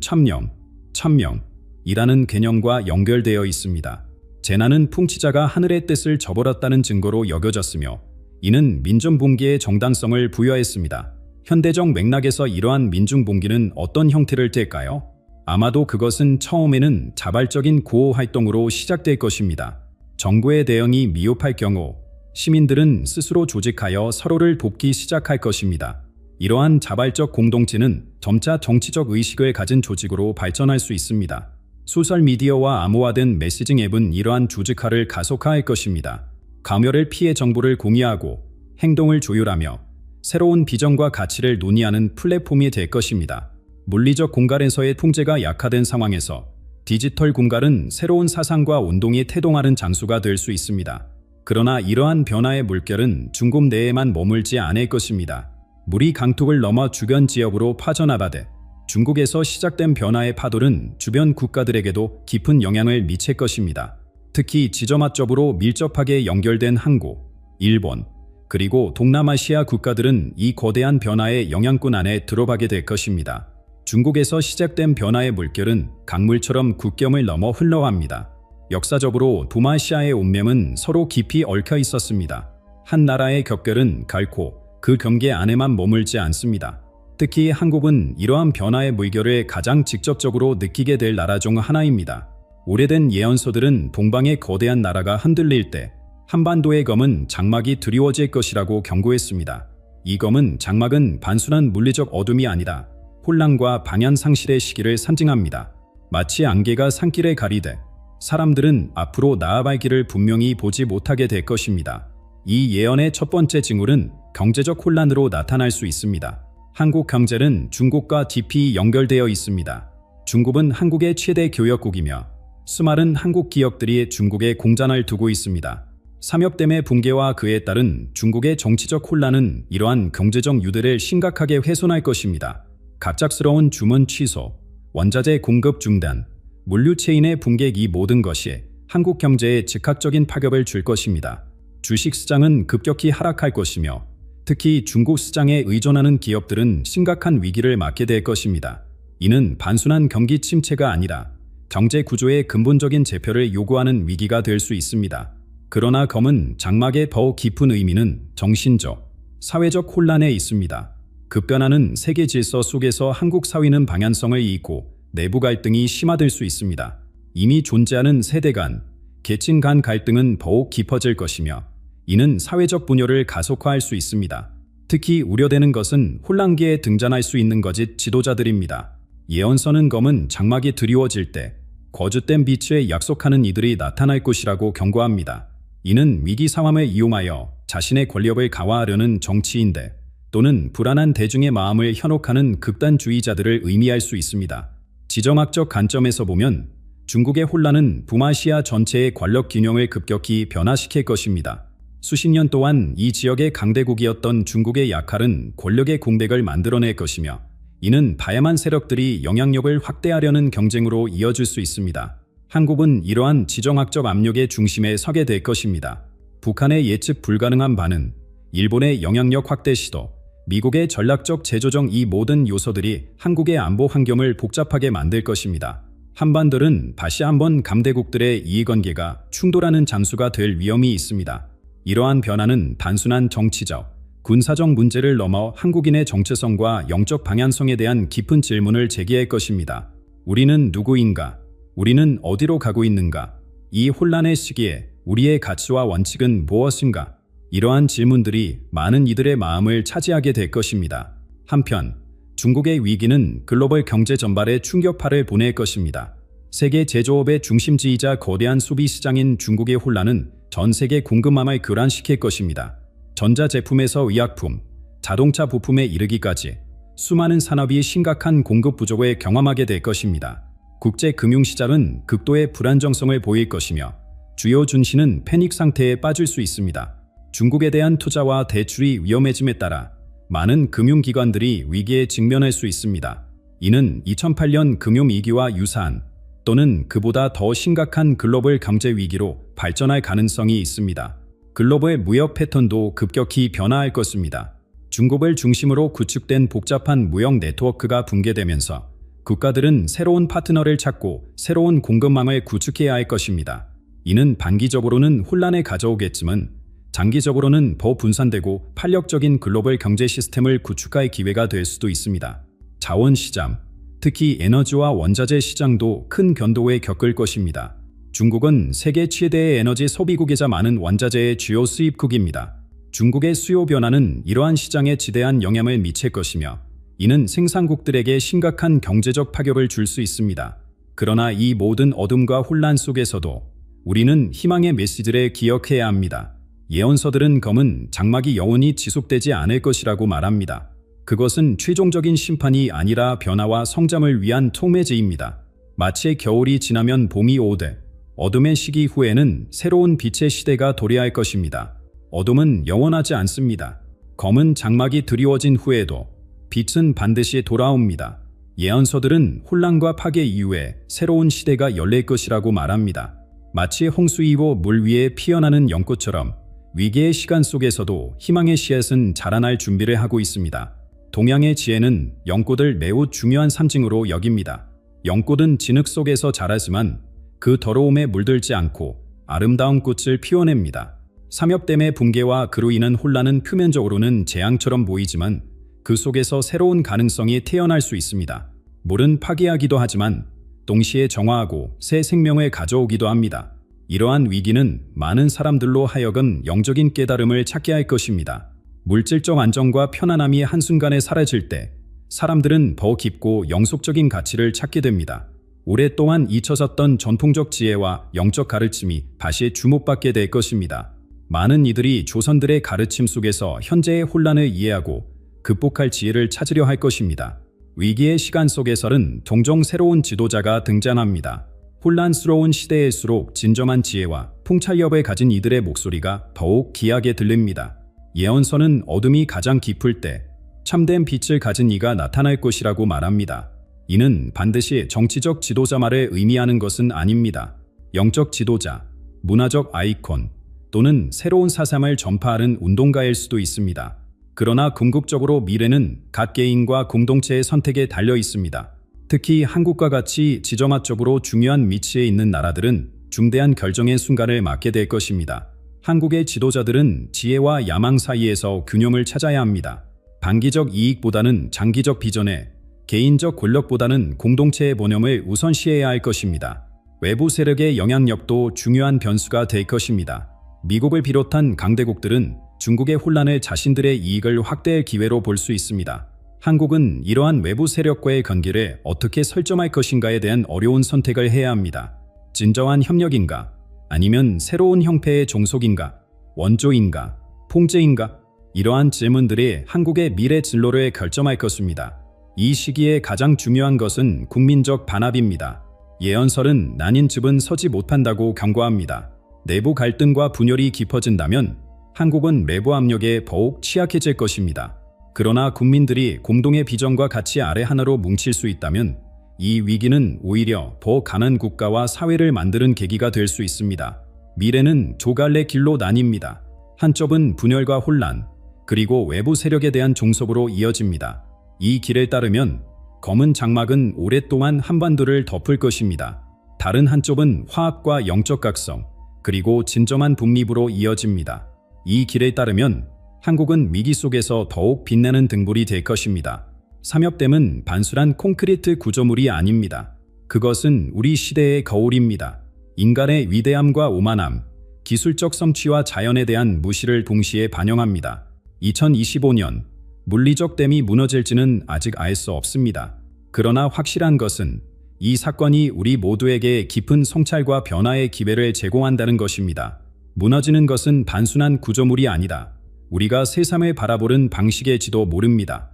천명이라는 개념과 연결되어 있습니다. 재난은 통치자가 하늘의 뜻을 저버렸다는 증거로 여겨졌으며 이는 민정 붕괴의 정당성을 부여했습니다. 현대적 맥락에서 이러한 민중봉기는 어떤 형태를 띨까요? 아마도 그것은 처음에는 자발적인 구호 활동으로 시작될 것입니다. 정부의 대응이 미흡할 경우 시민들은 스스로 조직하여 서로를 돕기 시작할 것입니다. 이러한 자발적 공동체는 점차 정치적 의식을 가진 조직으로 발전할 수 있습니다. 소셜미디어와 암호화된 메시징 앱은 이러한 조직화를 가속화할 것입니다. 감염을 피해 정보를 공유하고 행동을 조율하며 새로운 비전과 가치를 논의하는 플랫폼이 될 것입니다. 물리적 공간에서의 통제가 약화된 상황에서 디지털 공간은 새로운 사상과 운동이 태동하는 장소가 될 수 있습니다. 그러나 이러한 변화의 물결은 중국 내에만 머물지 않을 것입니다. 물이 강둑을 넘어 주변 지역으로 퍼져나가되 중국에서 시작된 변화의 파도는 주변 국가들에게도 깊은 영향을 미칠 것입니다. 특히 지점화적으로 밀접하게 연결된 한국, 일본, 그리고 동남아시아 국가들은 이 거대한 변화의 영향권 안에 들어가게 될 것입니다. 중국에서 시작된 변화의 물결은 강물처럼 국경을 넘어 흘러갑니다. 역사적으로 동아시아의 운명은 서로 깊이 얽혀 있었습니다. 한 나라의 격결은 결코 그 경계 안에만 머물지 않습니다. 특히 한국은 이러한 변화의 물결을 가장 직접적으로 느끼게 될 나라 중 하나입니다. 오래된 예언서들은 동방의 거대한 나라가 흔들릴 때 한반도의 검은 장막이 드리워질 것이라고 경고했습니다. 이 검은 장막은 단순한 물리적 어둠이 아니라 혼란과 방향 상실의 시기를 상징합니다. 마치 안개가 산길을 가리되 사람들은 앞으로 나아갈 길을 분명히 보지 못하게 될 것입니다. 이 예언의 첫 번째 징후는 경제적 혼란으로 나타날 수 있습니다. 한국 경제는 중국과 깊이 연결되어 있습니다. 중국은 한국의 최대 교역국이며 수많은 한국 기업들이 중국에 공장을 두고 있습니다. 삼엽댐의 붕괴와 그에 따른 중국의 정치적 혼란은 이러한 경제적 유대를 심각하게 훼손할 것입니다. 갑작스러운 주문 취소, 원자재 공급 중단, 물류 체인의 붕괴 이 모든 것이 한국 경제에 즉각적인 파격을 줄 것입니다. 주식 시장은 급격히 하락할 것이며 특히 중국 시장에 의존하는 기업들은 심각한 위기를 맞게 될 것입니다. 이는 단순한 경기 침체가 아니라 경제 구조의 근본적인 재편을 요구하는 위기가 될 수 있습니다. 그러나 검은 장막의 더욱 깊은 의미는 정신적, 사회적 혼란에 있습니다. 급변하는 세계 질서 속에서 한국 사회는 방향성을 잃고 내부 갈등이 심화될 수 있습니다. 이미 존재하는 세대 간, 계층 간 갈등은 더욱 깊어질 것이며 이는 사회적 분열을 가속화할 수 있습니다. 특히 우려되는 것은 혼란기에 등장할 수 있는 거짓 지도자들입니다. 예언서는 검은 장막이 드리워질 때 거짓된 빛에 약속하는 이들이 나타날 것이라고 경고합니다. 이는 위기 상황을 이용하여 자신의 권력을 강화하려는 정치인들 또는 불안한 대중의 마음을 현혹하는 극단주의자들을 의미할 수 있습니다. 지정학적 관점에서 보면 중국의 혼란은 북아시아 전체의 권력 균형을 급격히 변화시킬 것입니다. 수십 년 동안 이 지역의 강대국이었던 중국의 약할은 권력의 공백을 만들어낼 것이며 이는 다양한 세력들이 영향력을 확대하려는 경쟁으로 이어질 수 있습니다. 한국은 이러한 지정학적 압력의 중심에 서게 될 것입니다. 북한의 예측 불가능한 반응, 일본의 영향력 확대 시도, 미국의 전략적 제조정 이 모든 요소들이 한국의 안보 환경을 복잡하게 만들 것입니다. 한반도는 다시 한번 강대국들의 이해관계가 충돌하는 장소가 될 위험이 있습니다. 이러한 변화는 단순한 정치적, 군사적 문제를 넘어 한국인의 정체성과 영적 방향성에 대한 깊은 질문을 제기할 것입니다. 우리는 누구인가? 우리는 어디로 가고 있는가? 이 혼란의 시기에 우리의 가치와 원칙은 무엇인가? 이러한 질문들이 많은 이들의 마음을 차지하게 될 것입니다. 한편 중국의 위기는 글로벌 경제 전반에 충격파를 보낼 것입니다. 세계 제조업의 중심지이자 거대한 소비 시장인 중국의 혼란은 전 세계 공급망을 교란시킬 것입니다. 전자제품에서 의약품, 자동차 부품에 이르기까지 수많은 산업이 심각한 공급 부족을 경험하게 될 것입니다. 국제 금융시장은 극도의 불안정성을 보일 것이며 주요 증시는 패닉 상태에 빠질 수 있습니다. 중국에 대한 투자와 대출이 위험해짐에 따라 많은 금융기관들이 위기에 직면할 수 있습니다. 이는 2008년 금융위기와 유사한 또는 그보다 더 심각한 글로벌 경제 위기로 발전할 가능성이 있습니다. 글로벌 무역 패턴도 급격히 변화할 것입니다. 중국을 중심으로 구축된 복잡한 무역 네트워크가 붕괴되면서 국가들은 새로운 파트너를 찾고 새로운 공급망을 구축해야 할 것입니다. 이는 단기적으로는 혼란을 가져오겠지만 장기적으로는 더 분산되고 탄력적인 글로벌 경제 시스템을 구축할 기회가 될 수도 있습니다. 자원 시장, 특히 에너지와 원자재 시장도 큰 변동을 겪을 것입니다. 중국은 세계 최대의 에너지 소비국이자 많은 원자재의 주요 수입국입니다. 중국의 수요 변화는 이러한 시장에 지대한 영향을 미칠 것이며 이는 생산국들에게 심각한 경제적 타격을 줄 수 있습니다. 그러나 이 모든 어둠과 혼란 속에서도 우리는 희망의 메시지를 기억해야 합니다. 예언서들은 검은 장막이 영원히 지속되지 않을 것이라고 말합니다. 그것은 최종적인 심판이 아니라 변화와 성장을 위한 통매제입니다. 마치 겨울이 지나면 봄이 오듯 어둠의 시기 후에는 새로운 빛의 시대가 도래할 것입니다. 어둠은 영원하지 않습니다. 검은 장막이 드리워진 후에도 빛은 반드시 돌아옵니다. 예언서들은 혼란과 파괴 이후에 새로운 시대가 열릴 것이라고 말합니다. 마치 홍수 이후 물 위에 피어나는 연꽃처럼 위기의 시간 속에서도 희망의 씨앗은 자라날 준비를 하고 있습니다. 동양의 지혜는 연꽃을 매우 중요한 상징으로 여깁니다. 연꽃은 진흙 속에서 자라지만 그 더러움에 물들지 않고 아름다운 꽃을 피워냅니다. 삼엽댐의 붕괴와 그로 인한 혼란은 표면적으로는 재앙처럼 보이지만 그 속에서 새로운 가능성이 태어날 수 있습니다. 물은 파괴하기도 하지만 동시에 정화하고 새 생명을 가져오기도 합니다. 이러한 위기는 많은 사람들로 하여금 영적인 깨달음을 찾게 할 것입니다. 물질적 안정과 편안함이 한순간에 사라질 때 사람들은 더 깊고 영속적인 가치를 찾게 됩니다. 오랫동안 잊혀졌던 전통적 지혜와 영적 가르침이 다시 주목받게 될 것입니다. 많은 이들이 조선들의 가르침 속에서 현재의 혼란을 이해하고 극복할 지혜를 찾으려 할 것입니다. 위기의 시간 속에서는 종종 새로운 지도자가 등장합니다. 혼란스러운 시대일수록 진정한 지혜와 통찰력을 가진 이들의 목소리가 더욱 귀하게 들립니다. 예언서는 어둠이 가장 깊을 때 참된 빛을 가진 이가 나타날 것이라고 말합니다. 이는 반드시 정치적 지도자만을 의미하는 것은 아닙니다. 영적 지도자, 문화적 아이콘 또는 새로운 사상을 전파하는 운동가일 수도 있습니다. 그러나 궁극적으로 미래는 각 개인과 공동체의 선택에 달려 있습니다. 특히 한국과 같이 지정학적으로 중요한 위치에 있는 나라들은 중대한 결정의 순간을 맞게 될 것입니다. 한국의 지도자들은 지혜와 야망 사이에서 균형을 찾아야 합니다. 단기적 이익보다는 장기적 비전에, 개인적 권력보다는 공동체의 번영을 우선시해야 할 것입니다. 외부 세력의 영향력도 중요한 변수가 될 것입니다. 미국을 비롯한 강대국들은 중국의 혼란을 자신들의 이익을 확대할 기회로 볼 수 있습니다. 한국은 이러한 외부 세력과의 관계를 어떻게 설정할 것인가에 대한 어려운 선택을 해야 합니다. 진정한 협력인가? 아니면 새로운 형태의 종속인가? 원조인가? 통제인가? 이러한 질문들이 한국의 미래 진로를 결정할 것입니다. 이 시기에 가장 중요한 것은 국민적 반합입니다. 예언설은 나뉜 즙은 서지 못한다고 경고합니다. 내부 갈등과 분열이 깊어진다면 한국은 외부 압력에 더욱 취약해질 것입니다. 그러나 국민들이 공동의 비전과 가치 아래 하나로 뭉칠 수 있다면 이 위기는 오히려 더 강한 국가와 사회를 만드는 계기가 될 수 있습니다. 미래는 두 갈래 길로 나뉩니다. 한쪽은 분열과 혼란, 그리고 외부 세력에 대한 종속으로 이어집니다. 이 길을 따르면 검은 장막은 오랫동안 한반도를 덮을 것입니다. 다른 한쪽은 화합과 영적 각성, 그리고 진정한 독립으로 이어집니다. 이 길을 따르면 한국은 위기 속에서 더욱 빛나는 등불이 될 것입니다. 삼엽댐은 단순한 콘크리트 구조물이 아닙니다. 그것은 우리 시대의 거울입니다. 인간의 위대함과 오만함, 기술적 성취와 자연에 대한 무시를 동시에 반영합니다. 2025년 물리적 댐이 무너질지는 아직 알 수 없습니다. 그러나 확실한 것은 이 사건이 우리 모두에게 깊은 성찰과 변화의 기회를 제공한다는 것입니다. 무너지는 것은 단순한 구조물이 아니다. 우리가 세상을 바라보는 방식일지도 모릅니다.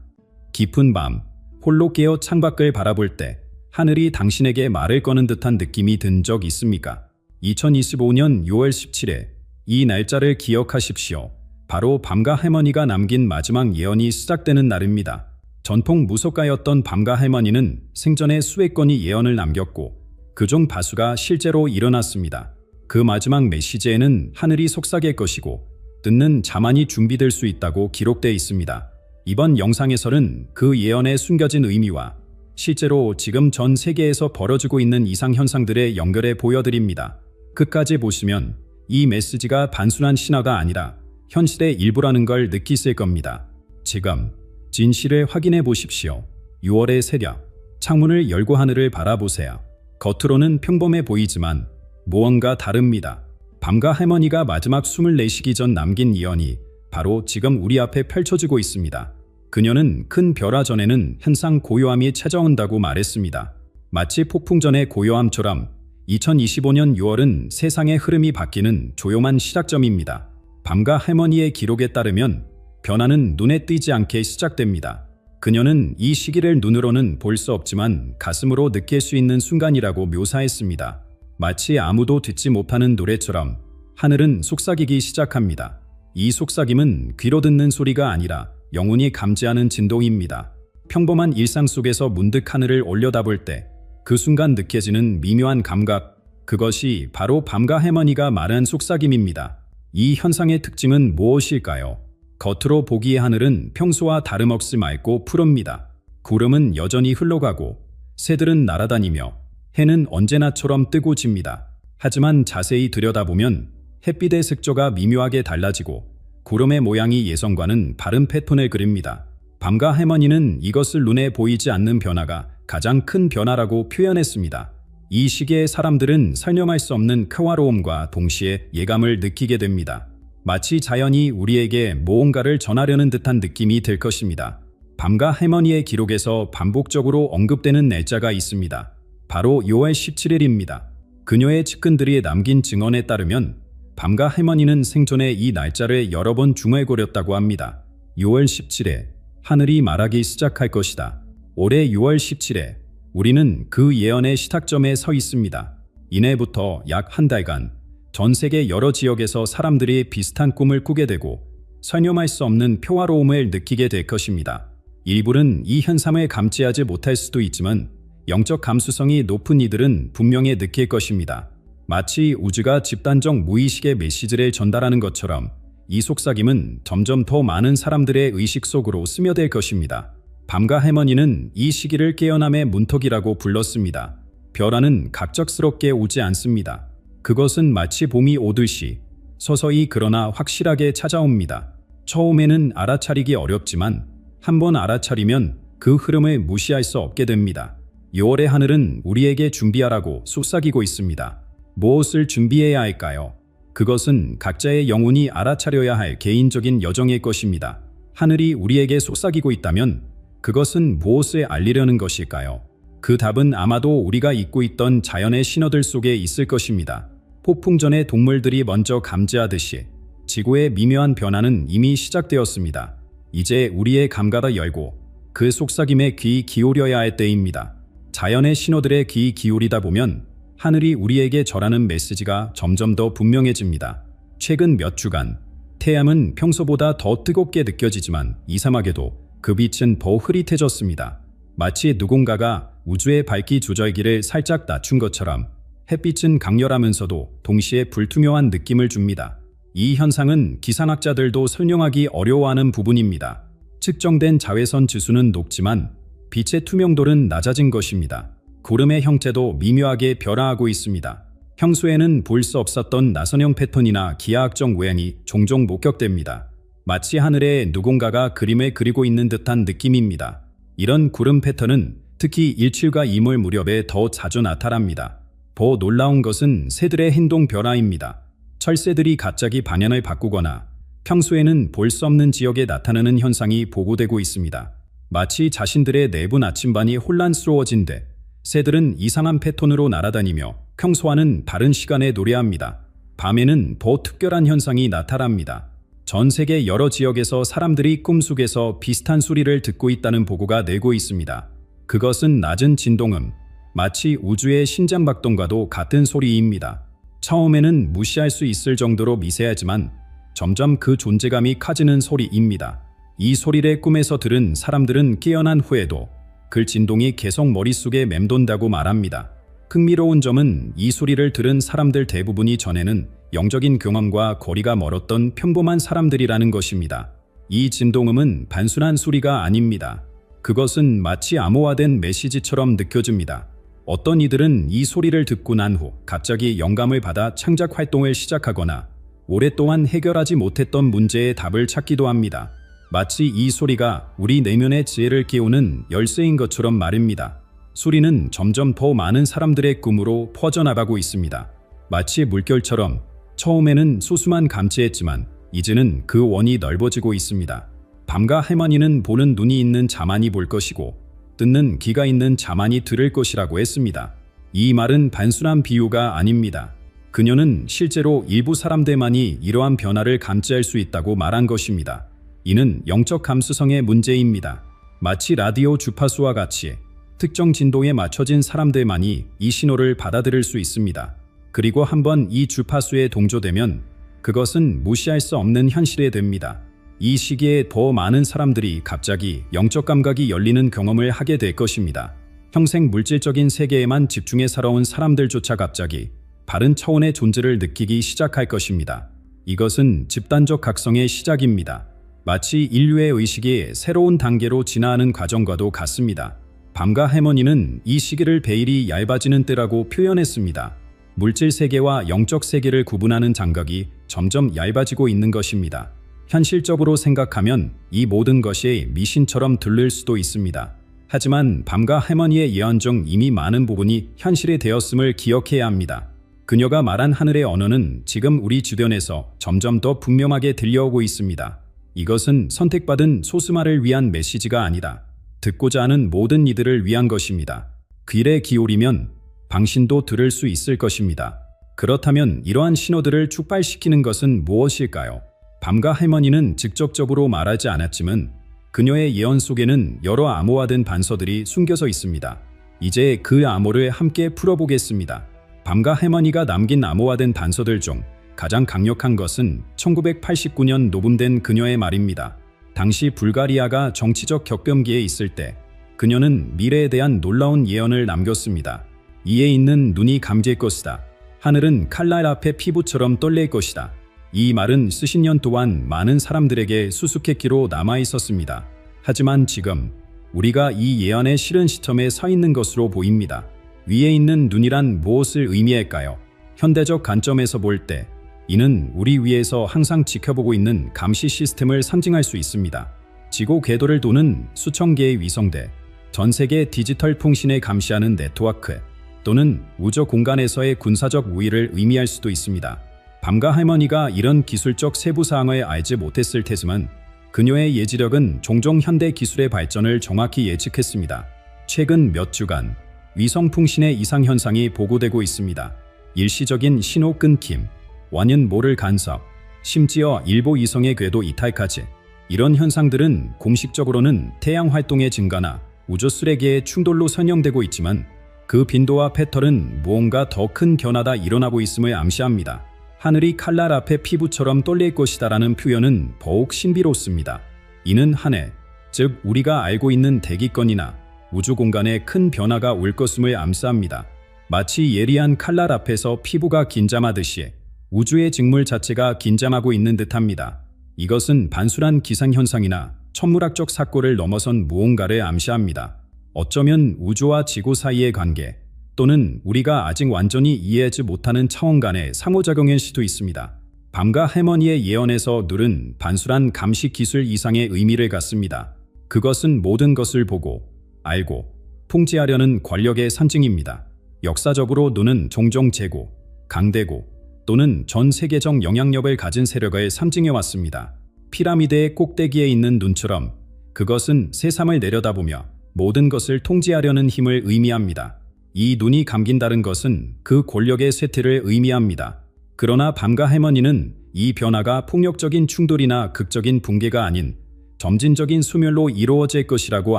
깊은 밤, 홀로 깨어 창밖을 바라볼 때 하늘이 당신에게 말을 거는 듯한 느낌이 든 적 있습니까? 2025년 6월 17일, 이 날짜를 기억하십시오. 바로 밤과 할머니가 남긴 마지막 예언이 시작되는 날입니다. 전통 무속가였던 밤과 할머니는 생전에 수백 건의 예언을 남겼고 그중 다수가 실제로 일어났습니다. 그 마지막 메시지에는 하늘이 속삭일 것이고 듣는 자만이 준비될 수 있다고 기록되어 있습니다. 이번 영상에서는 그 예언에 숨겨진 의미와 실제로 지금 전 세계에서 벌어지고 있는 이상현상들의 연결해 보여드립니다. 끝까지 보시면 이 메시지가 단순한 신화가 아니라 현실의 일부라는 걸 느끼실 겁니다. 지금 진실을 확인해 보십시오. 6월의 새벽, 창문을 열고 하늘을 바라보세요. 겉으로는 평범해 보이지만 무언가 다릅니다. 밤과 할머니가 마지막 숨을 내쉬기 전 남긴 예언이 바로 지금 우리 앞에 펼쳐지고 있습니다. 그녀는 큰 벼라 전에는 항상 고요함이 찾아온다고 말했습니다. 마치 폭풍 전의 고요함처럼 2025년 6월은 세상의 흐름이 바뀌는 조용한 시작점입니다. 밤과 할머니의 기록에 따르면 변화는 눈에 띄지 않게 시작됩니다. 그녀는 이 시기를 눈으로는 볼 수 없지만 가슴으로 느낄 수 있는 순간이라고 묘사했습니다. 마치 아무도 듣지 못하는 노래처럼 하늘은 속삭이기 시작합니다. 이 속삭임은 귀로 듣는 소리가 아니라 영혼이 감지하는 진동입니다. 평범한 일상 속에서 문득 하늘을 올려다볼 때 그 순간 느껴지는 미묘한 감각, 그것이 바로 밤과 할머니가 말한 속삭임입니다. 이 현상의 특징은 무엇일까요? 겉으로 보기에 하늘은 평소와 다름없이 맑고 푸릅니다. 구름은 여전히 흘러가고 새들은 날아다니며 해는 언제나처럼 뜨고 집니다. 하지만 자세히 들여다보면 햇빛의 색조가 미묘하게 달라지고 구름의 모양이 예상과는 다른 패턴을 그립니다. 밤과 할머니는 이것을 눈에 보이지 않는 변화가 가장 큰 변화라고 표현했습니다. 이 시기에 사람들은 설명할 수 없는 쾌화로움과 동시에 예감을 느끼게 됩니다. 마치 자연이 우리에게 무언가를 전하려는 듯한 느낌이 들 것입니다. 밤과 할머니의 기록에서 반복적으로 언급되는 날짜가 있습니다. 바로 6월 17일입니다. 그녀의 측근들이 남긴 증언에 따르면 밤과 할머니는 생전에 이 날짜를 여러 번 중얼거렸다고 합니다. 6월 17일, 하늘이 말하기 시작할 것이다. 올해 6월 17일, 우리는 그 예언의 시작점에 서 있습니다. 이내부터 약 한 달간 전 세계 여러 지역에서 사람들이 비슷한 꿈을 꾸게 되고 설명할 수 없는 평화로움을 느끼게 될 것입니다. 일부는 이 현상을 감지하지 못할 수도 있지만 영적 감수성이 높은 이들은 분명히 느낄 것입니다. 마치 우주가 집단적 무의식의 메시지를 전달하는 것처럼 이 속삭임은 점점 더 많은 사람들의 의식 속으로 스며들 것입니다. 밤과 할머니는 이 시기를 깨어남의 문턱이라고 불렀습니다. 벼라는 갑작스럽게 오지 않습니다. 그것은 마치 봄이 오듯이 서서히 그러나 확실하게 찾아옵니다. 처음에는 알아차리기 어렵지만 한번 알아차리면 그 흐름을 무시할 수 없게 됩니다. 6월의 하늘은 우리에게 준비하라고 속삭이고 있습니다. 무엇을 준비해야 할까요? 그것은 각자의 영혼이 알아차려야 할 개인적인 여정일 것입니다. 하늘이 우리에게 속삭이고 있다면 그것은 무엇을 알리려는 것일까요? 그 답은 아마도 우리가 잊고 있던 자연의 신호들 속에 있을 것입니다. 폭풍 전에 동물들이 먼저 감지하듯이 지구의 미묘한 변화는 이미 시작되었습니다. 이제 우리의 감각을 열고 그 속삭임에 귀 기울여야 할 때입니다. 자연의 신호들에 귀 기울이다 보면 하늘이 우리에게 전하는 메시지가 점점 더 분명해집니다. 최근 몇 주간 태양은 평소보다 더 뜨겁게 느껴지지만 이상하게도 그 빛은 더 흐릿해졌습니다. 마치 누군가가 우주의 밝기 조절기를 살짝 낮춘 것처럼 햇빛은 강렬하면서도 동시에 불투명한 느낌을 줍니다. 이 현상은 기상학자들도 설명하기 어려워하는 부분입니다. 측정된 자외선 지수는 높지만 빛의 투명도는 낮아진 것입니다. 구름의 형태도 미묘하게 변화하고 있습니다. 평소에는 볼 수 없었던 나선형 패턴이나 기하학적 모양이 종종 목격됩니다. 마치 하늘에 누군가가 그림을 그리고 있는 듯한 느낌입니다. 이런 구름 패턴은 특히 일출과 이몰 무렵에 더 자주 나타납니다. 더 놀라운 것은 새들의 행동 변화입니다. 철새들이 갑자기 방향을 바꾸거나 평소에는 볼 수 없는 지역에 나타나는 현상이 보고되고 있습니다. 마치 자신들의 내부 나침반이 혼란스러워진 듯 새들은 이상한 패턴으로 날아다니며 평소와는 다른 시간에 노래합니다. 밤에는 더 특별한 현상이 나타납니다. 전 세계 여러 지역에서 사람들이 꿈속에서 비슷한 소리를 듣고 있다는 보고가 내고 있습니다. 그것은 낮은 진동음, 마치 우주의 심장박동과도 같은 소리입니다. 처음에는 무시할 수 있을 정도로 미세하지만 점점 그 존재감이 커지는 소리입니다. 이 소리를 꿈에서 들은 사람들은 깨어난 후에도 그 진동이 계속 머릿속에 맴돈다고 말합니다. 흥미로운 점은 이 소리를 들은 사람들 대부분이 전에는 영적인 경험과 거리가 멀었던 평범한 사람들이라는 것입니다. 이 진동음은 단순한 소리가 아닙니다. 그것은 마치 암호화된 메시지처럼 느껴집니다. 어떤 이들은 이 소리를 듣고 난 후 갑자기 영감을 받아 창작 활동을 시작하거나 오랫동안 해결하지 못했던 문제의 답을 찾기도 합니다. 마치 이 소리가 우리 내면의 지혜를 깨우는 열쇠인 것처럼 말입니다. 소리는 점점 더 많은 사람들의 꿈으로 퍼져나가고 있습니다. 마치 물결처럼 처음에는 소수만 감지했지만 이제는 그 원이 넓어지고 있습니다. 밤과 할머니는 보는 눈이 있는 자만이 볼 것이고 듣는 귀가 있는 자만이 들을 것이라고 했습니다. 이 말은 단순한 비유가 아닙니다. 그녀는 실제로 일부 사람들만이 이러한 변화를 감지할 수 있다고 말한 것입니다. 이는 영적 감수성의 문제입니다. 마치 라디오 주파수와 같이 특정 진도에 맞춰진 사람들만이 이 신호를 받아들일 수 있습니다. 그리고 한번 이 주파수에 동조되면 그것은 무시할 수 없는 현실이 됩니다. 이 시기에 더 많은 사람들이 갑자기 영적 감각이 열리는 경험을 하게 될 것입니다. 평생 물질적인 세계에만 집중해 살아온 사람들조차 갑자기 바른 차원의 존재를 느끼기 시작할 것입니다. 이것은 집단적 각성의 시작입니다. 마치 인류의 의식이 새로운 단계로 진화하는 과정과도 같습니다. 밤과 할머니는 이 시기를 베일이 얇아지는 때라고 표현했습니다. 물질 세계와 영적 세계를 구분하는 장벽이 점점 얇아지고 있는 것입니다. 현실적으로 생각하면 이 모든 것이 미신처럼 들릴 수도 있습니다. 하지만 밤과 할머니의 예언 중 이미 많은 부분이 현실이 되었음을 기억해야 합니다. 그녀가 말한 하늘의 언어는 지금 우리 주변에서 점점 더 분명하게 들려오고 있습니다. 이것은 선택받은 소수만을 위한 메시지가 아니라 듣고자 하는 모든 이들을 위한 것입니다. 귀에 기울이면 당신도 들을 수 있을 것입니다. 그렇다면 이러한 신호들을 촉발시키는 것은 무엇일까요? 밤과 할머니는 직접적으로 말하지 않았지만 그녀의 예언 속에는 여러 암호화된 단서들이 숨겨져 있습니다. 이제 그 암호를 함께 풀어보겠습니다. 밤과 할머니가 남긴 암호화된 단서들 중 가장 강력한 것은 1989년 녹음된 그녀의 말입니다. 당시 불가리아가 정치적 격변기에 있을 때 그녀는 미래에 대한 놀라운 예언을 남겼습니다. 이에 있는 눈이 감길 것이다. 하늘은 칼날 앞에 피부처럼 떨릴 것이다. 이 말은 수십 년 동안 많은 사람들에게 수수께끼로 남아있었습니다. 하지만 지금 우리가 이 예언의 실현 시점에 서 있는 것으로 보입니다. 위에 있는 눈이란 무엇을 의미할까요? 현대적 관점에서 볼 때 이는 우리 위에서 항상 지켜보고 있는 감시 시스템을 상징할 수 있습니다. 지구 궤도를 도는 수천 개의 위성대, 전 세계 디지털 통신을 감시하는 네트워크, 또는 우주 공간에서의 군사적 우위를 의미할 수도 있습니다. 밤과 할머니가 이런 기술적 세부 사항을 알지 못했을 테지만 그녀의 예지력은 종종 현대 기술의 발전을 정확히 예측했습니다. 최근 몇 주간 위성 풍신의 이상 현상이 보고되고 있습니다. 일시적인 신호 끊김, 완연 모를 간섭, 심지어 일부 위성의 궤도 이탈까지. 이런 현상들은 공식적으로는 태양 활동의 증가나 우주 쓰레기의 충돌로 설명되고 있지만 그 빈도와 패턴은 무언가 더 큰 변화가 일어나고 있음을 암시합니다. 하늘이 칼날 앞에 피부처럼 떨릴 것이다라는 표현은 더욱 신비롭습니다. 이는 한 해, 즉 우리가 알고 있는 대기권이나 우주 공간에 큰 변화가 올 것임을 암시합니다. 마치 예리한 칼날 앞에서 피부가 긴장하듯이 우주의 직물 자체가 긴장하고 있는 듯합니다. 이것은 단순한 기상현상이나 천문학적 사건을 넘어선 무언가를 암시합니다. 어쩌면 우주와 지구 사이의 관계, 또는 우리가 아직 완전히 이해하지 못하는 차원 간의 상호작용일 수도 있습니다. 밤과 할머니의 예언에서 누른 단순한 감시 기술 이상의 의미를 갖습니다. 그것은 모든 것을 보고, 알고, 통제하려는 권력의 상징입니다. 역사적으로 눈은 종종 제고, 강대국, 또는 전 세계적 영향력을 가진 세력을 상징해왔습니다. 피라미드의 꼭대기에 있는 눈처럼 그것은 세상을 내려다보며 모든 것을 통제하려는 힘을 의미합니다. 이 눈이 감긴다는 것은 그 권력의 쇠퇴를 의미합니다. 그러나 밤과 할머니는 이 변화가 폭력적인 충돌이나 극적인 붕괴가 아닌 점진적인 소멸로 이루어질 것이라고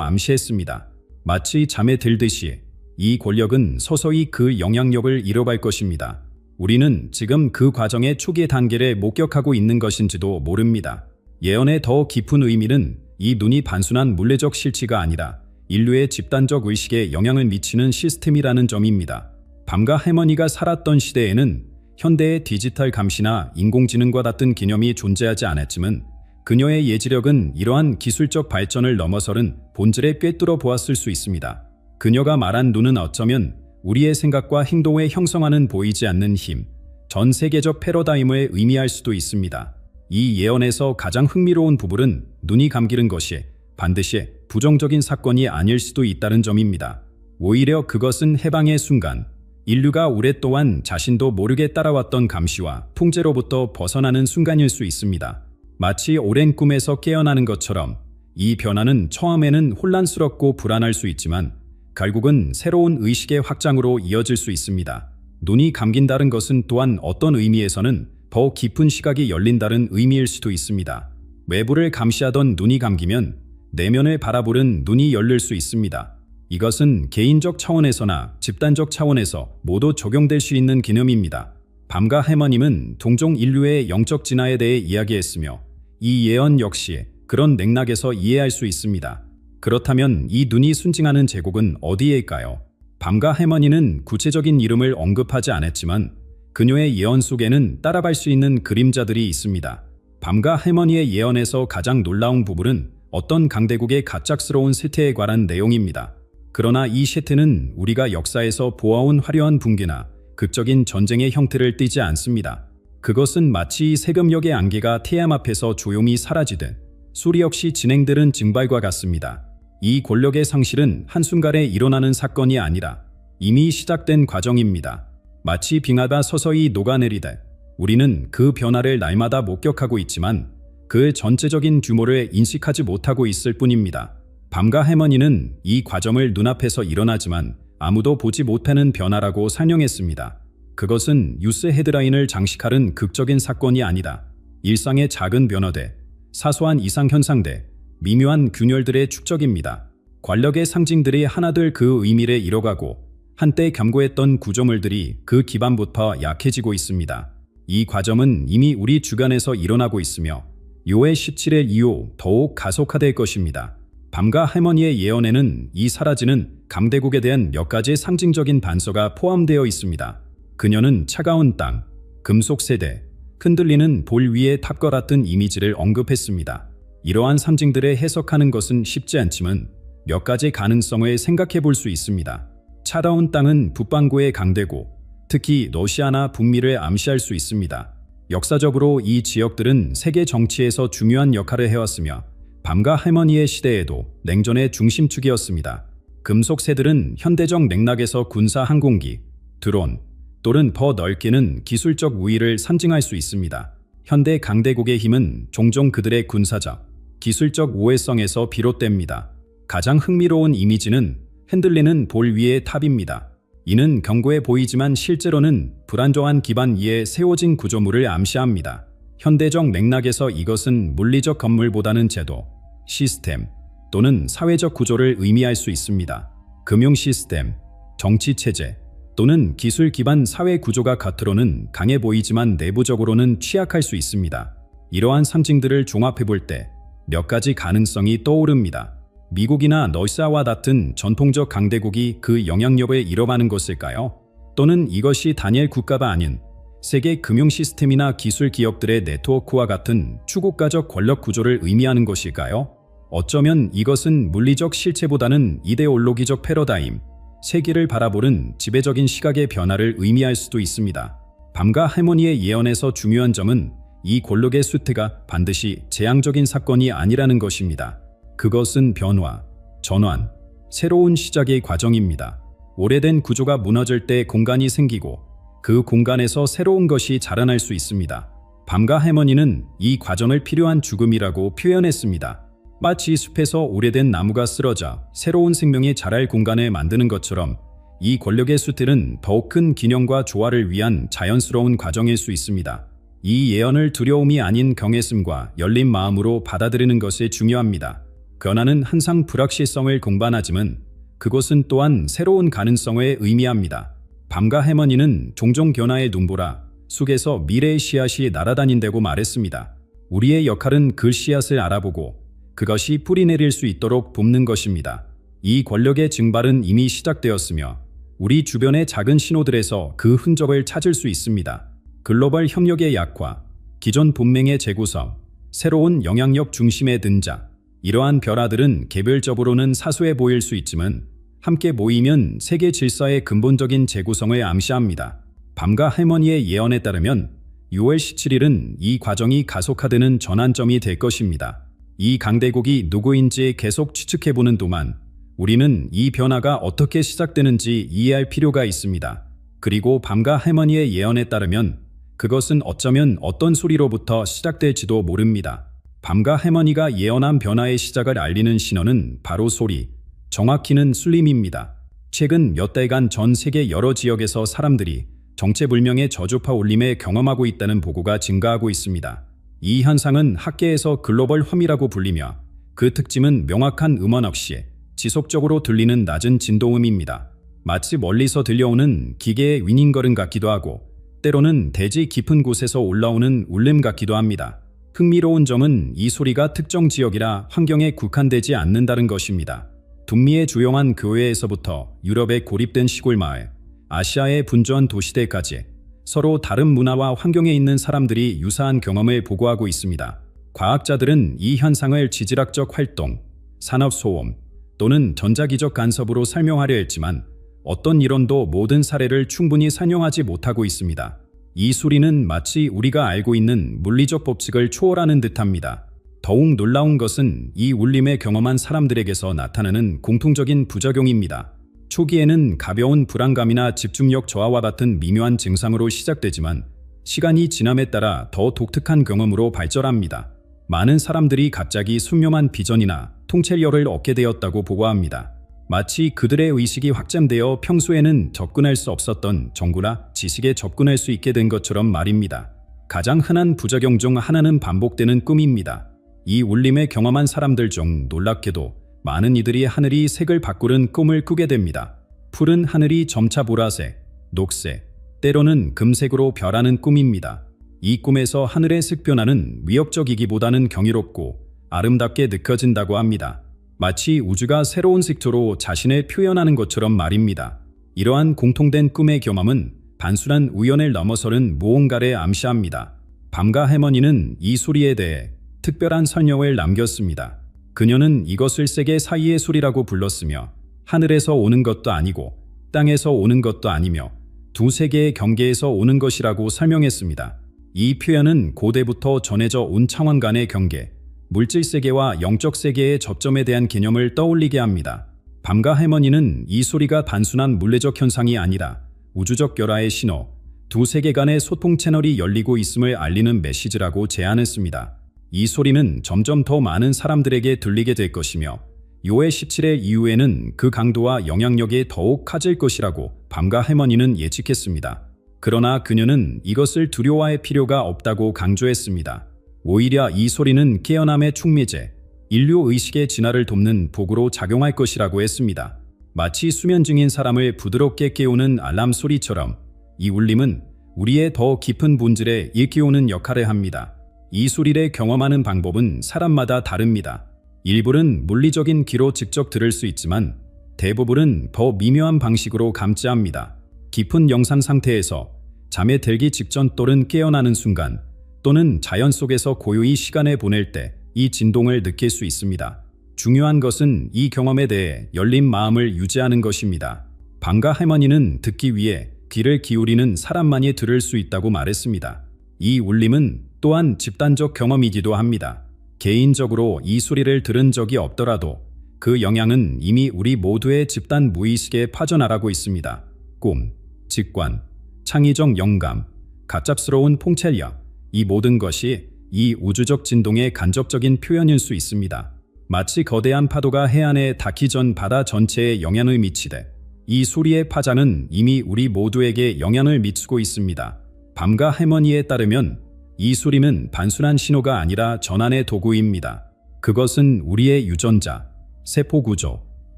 암시했습니다. 마치 잠에 들듯이 이 권력은 서서히 그 영향력을 잃어갈 것입니다. 우리는 지금 그 과정의 초기 단계를 목격하고 있는 것인지도 모릅니다. 예언의 더 깊은 의미는 이 눈이 단순한 물리적 실체가 아니라 인류의 집단적 의식에 영향을 미치는 시스템이라는 점입니다. 밤과 할머니가 살았던 시대에는 현대의 디지털 감시나 인공지능과 같은 개념이 존재하지 않았지만 그녀의 예지력은 이러한 기술적 발전을 넘어서는 본질에 꿰뚫어 보았을 수 있습니다. 그녀가 말한 눈은 어쩌면 우리의 생각과 행동을 형성하는 보이지 않는 힘, 전 세계적 패러다임을 의미할 수도 있습니다. 이 예언에서 가장 흥미로운 부분은 눈이 감기는 것이 반드시 부정적인 사건이 아닐 수도 있다는 점입니다. 오히려 그것은 해방의 순간, 인류가 오랫동안 자신도 모르게 따라왔던 감시와 통제로부터 벗어나는 순간일 수 있습니다. 마치 오랜 꿈에서 깨어나는 것처럼 이 변화는 처음에는 혼란스럽고 불안할 수 있지만 결국은 새로운 의식의 확장으로 이어질 수 있습니다. 눈이 감긴다는 것은 또한 어떤 의미에서는 더 깊은 시각이 열린다는 의미일 수도 있습니다. 외부를 감시하던 눈이 감기면 내면을 바라보는 눈이 열릴 수 있습니다. 이것은 개인적 차원에서나 집단적 차원에서 모두 적용될 수 있는 개념입니다. 밤과 해머님은 종종 인류의 영적 진화에 대해 이야기했으며 이 예언 역시 그런 맥락에서 이해할 수 있습니다. 그렇다면 이 눈이 순징하는 제국은 어디에일까요? 밤과 해머니는 구체적인 이름을 언급하지 않았지만 그녀의 예언 속에는 따라갈 수 있는 그림자들이 있습니다. 밤과 해머니의 예언에서 가장 놀라운 부분은 어떤 강대국의 갑작스러운 쇠퇴에 관한 내용입니다. 그러나 이 쇠퇴는 우리가 역사에서 보아온 화려한 붕괴나 극적인 전쟁의 형태를 띠지 않습니다. 그것은 마치 세금역의 안개가 태양 앞에서 조용히 사라지듯 수리 없이 진행되는 증발과 같습니다. 이 권력의 상실은 한순간에 일어나는 사건이 아니라 이미 시작된 과정입니다. 마치 빙하가 서서히 녹아내리듯 우리는 그 변화를 날마다 목격하고 있지만 그 전체적인 규모를 인식하지 못하고 있을 뿐입니다. 밤과 해머니는 이 과정을 눈앞에서 일어나지만 아무도 보지 못하는 변화라고 설명했습니다. 그것은 뉴스 헤드라인을 장식하는 극적인 사건이 아니다. 일상의 작은 변화들, 사소한 이상현상들, 미묘한 균열들의 축적입니다. 권력의 상징들이 하나둘 그 의미를 잃어가고 한때 견고했던 구조물들이 그 기반부터 약해지고 있습니다. 이 과정은 이미 우리 주변에서 일어나고 있으며 요해 17일 이후 더욱 가속화될 것입니다. 밤과 해머니의 예언에는 이 사라지는 강대국에 대한 몇 가지 상징적인 단서가 포함되어 있습니다. 그녀는 차가운 땅, 금속 세대, 흔들리는 볼 위의 탑과 같은 이미지를 언급했습니다. 이러한 상징들을 해석하는 것은 쉽지 않지만 몇 가지 가능성을 생각해 볼 수 있습니다. 차가운 땅은 북반구의 강대국, 특히 러시아나 북미를 암시할 수 있습니다. 역사적으로 이 지역들은 세계 정치에서 중요한 역할을 해왔으며 밤과 해머니의 시대에도 냉전의 중심축이었습니다. 금속 새들은 현대적 맥락에서 군사 항공기, 드론, 또는 더 넓게는 기술적 우위를 상징할 수 있습니다. 현대 강대국의 힘은 종종 그들의 군사적, 기술적 우회성에서 비롯됩니다. 가장 흥미로운 이미지는 흔들리는 볼 위의 탑입니다. 이는 견고해 보이지만 실제로는 불안정한 기반 위에 세워진 구조물을 암시합니다. 현대적 맥락에서 이것은 물리적 건물보다는 제도, 시스템 또는 사회적 구조를 의미할 수 있습니다. 금융 시스템, 정치 체제 또는 기술 기반 사회 구조가 겉으로는 강해 보이지만 내부적으로는 취약할 수 있습니다. 이러한 상징들을 종합해 볼 때 몇 가지 가능성이 떠오릅니다. 미국이나 러시아와 같은 전통적 강대국이 그 영향력을 잃어가는 것일까요? 또는 이것이 단일 국가가 아닌 세계 금융 시스템이나 기술 기업들의 네트워크와 같은 추국가적 권력 구조를 의미하는 것일까요? 어쩌면 이것은 물리적 실체보다는 이데올로기적 패러다임, 세계를 바라보는 지배적인 시각의 변화를 의미할 수도 있습니다. 밤과 해머니의 예언에서 중요한 점은 이 권력의 쇠퇴가 반드시 재앙적인 사건이 아니라는 것입니다. 그것은 변화, 전환, 새로운 시작의 과정입니다. 오래된 구조가 무너질 때 공간이 생기고 그 공간에서 새로운 것이 자라날 수 있습니다. 밤과 해머니는 이 과정을 필요한 죽음이라고 표현했습니다. 마치 숲에서 오래된 나무가 쓰러져 새로운 생명이 자랄 공간을 만드는 것처럼 이 권력의 쇠퇴는 더욱 큰 균형과 조화를 위한 자연스러운 과정일 수 있습니다. 이 예언을 두려움이 아닌 경외심과 열린 마음으로 받아들이는 것이 중요합니다. 변화는 항상 불확실성을 공반하지만 그것은 또한 새로운 가능성을 의미합니다. 밤과 해머니는 종종 변화의 눈보라 속에서 미래의 씨앗이 날아다닌다고 말했습니다. 우리의 역할은 그 씨앗을 알아보고 그것이 뿌리내릴 수 있도록 돕는 것입니다. 이 권력의 증발은 이미 시작되었으며 우리 주변의 작은 신호들에서 그 흔적을 찾을 수 있습니다. 글로벌 협력의 약화, 기존 분맹의 재구성, 새로운 영향력 중심의 등장, 이러한 변화들은 개별적으로는 사소해 보일 수 있지만 함께 모이면 세계 질서의 근본적인 재구성을 암시합니다. 밤과 할머니의 예언에 따르면 6월 17일은 이 과정이 가속화되는 전환점이 될 것입니다. 이 강대국이 누구인지 계속 추측해보는 동안 우리는 이 변화가 어떻게 시작되는지 이해할 필요가 있습니다. 그리고 밤과 할머니의 예언에 따르면 그것은 어쩌면 어떤 소리로부터 시작될지도 모릅니다. 밤과 할머니가 예언한 변화의 시작을 알리는 신호는 바로 소리, 정확히는 술림입니다. 최근 몇 달간 전 세계 여러 지역에서 사람들이 정체불명의 저주파 울림을 경험하고 있다는 보고가 증가하고 있습니다. 이 현상은 학계에서 글로벌 험이라고 불리며 그 특징은 명확한 음원 없이 지속적으로 들리는 낮은 진도음입니다. 마치 멀리서 들려오는 기계의 위닝거림 같기도 하고 때로는 대지 깊은 곳에서 올라오는 울림 같기도 합니다. 흥미로운 점은 이 소리가 특정 지역이라 환경에 국한되지 않는다는 것입니다. 북미의 조용한 교회에서부터 유럽의 고립된 시골 마을, 아시아의 분주한 도시들까지 서로 다른 문화와 환경에 있는 사람들이 유사한 경험을 보고하고 있습니다. 과학자들은 이 현상을 지질학적 활동, 산업소음 또는 전자기적 간섭으로 설명하려 했지만 어떤 이론도 모든 사례를 충분히 설명하지 못하고 있습니다. 이 소리는 마치 우리가 알고 있는 물리적 법칙을 초월하는 듯합니다. 더욱 놀라운 것은 이 울림을 경험한 사람들에게서 나타나는 공통적인 부작용입니다. 초기에는 가벼운 불안감이나 집중력 저하와 같은 미묘한 증상으로 시작되지만 시간이 지남에 따라 더 독특한 경험으로 발전합니다. 많은 사람들이 갑자기 순묘한 비전이나 통찰력을 얻게 되었다고 보고합니다. 마치 그들의 의식이 확장되어 평소에는 접근할 수 없었던 정보나 지식에 접근할 수 있게 된 것처럼 말입니다. 가장 흔한 부작용 중 하나는 반복되는 꿈입니다. 이 울림을 경험한 사람들 중 놀랍게도 많은 이들이 하늘이 색을 바꾸는 꿈을 꾸게 됩니다. 푸른 하늘이 점차 보라색, 녹색, 때로는 금색으로 변하는 꿈입니다. 이 꿈에서 하늘의 색 변화는 위협적이기보다는 경이롭고 아름답게 느껴진다고 합니다. 마치 우주가 새로운 색조로 자신을 표현하는 것처럼 말입니다. 이러한 공통된 꿈의 경험은 단순한 우연을 넘어서는 무언가를 암시합니다. 밤과 할머니는 이 소리에 대해 특별한 설명을 남겼습니다. 그녀는 이것을 세계 사이의 소리라고 불렀으며 하늘에서 오는 것도 아니고 땅에서 오는 것도 아니며 두 세계의 경계에서 오는 것이라고 설명했습니다. 이 표현은 고대부터 전해져 온 창원 간의 경계, 물질 세계와 영적 세계의 접점에 대한 개념을 떠올리게 합니다. 밤과 할머니는 이 소리가 단순한 물리적 현상이 아니라 우주적 결합의 신호, 두 세계 간의 소통 채널이 열리고 있음을 알리는 메시지라고 제안했습니다. 이 소리는 점점 더 많은 사람들에게 들리게 될 것이며 6월 17일 이후에는 그 강도와 영향력이 더욱 커질 것이라고 밤과 할머니는 예측했습니다. 그러나 그녀는 이것을 두려워할 필요가 없다고 강조했습니다. 오히려 이 소리는 깨어남의 축미제, 인류 의식의 진화를 돕는 복으로 작용할 것이라고 했습니다. 마치 수면 중인 사람을 부드럽게 깨우는 알람 소리처럼 이 울림은 우리의 더 깊은 본질에 일깨우는 역할을 합니다. 이 소리를 경험하는 방법은 사람마다 다릅니다. 일부는 물리적인 귀로 직접 들을 수 있지만 대부분은 더 미묘한 방식으로 감지합니다. 깊은 영상 상태에서 잠에 들기 직전 또는 깨어나는 순간 또는 자연 속에서 고요히 시간을 보낼 때 이 진동을 느낄 수 있습니다. 중요한 것은 이 경험에 대해 열린 마음을 유지하는 것입니다. 밤과 할머니는 듣기 위해 귀를 기울이는 사람만이 들을 수 있다고 말했습니다. 이 울림은 또한 집단적 경험이기도 합니다. 개인적으로 이 소리를 들은 적이 없더라도 그 영향은 이미 우리 모두의 집단 무의식에 퍼져나가고 있습니다. 꿈, 직관, 창의적 영감, 갑작스러운 통찰력, 이 모든 것이 이 우주적 진동의 간접적인 표현일 수 있습니다. 마치 거대한 파도가 해안에 닿기 전 바다 전체에 영향을 미치듯 이 소리의 파장은 이미 우리 모두에게 영향을 미치고 있습니다. 밤과 할머니에 따르면 이 소리는 단순한 신호가 아니라 전환의 도구입니다. 그것은 우리의 유전자, 세포 구조,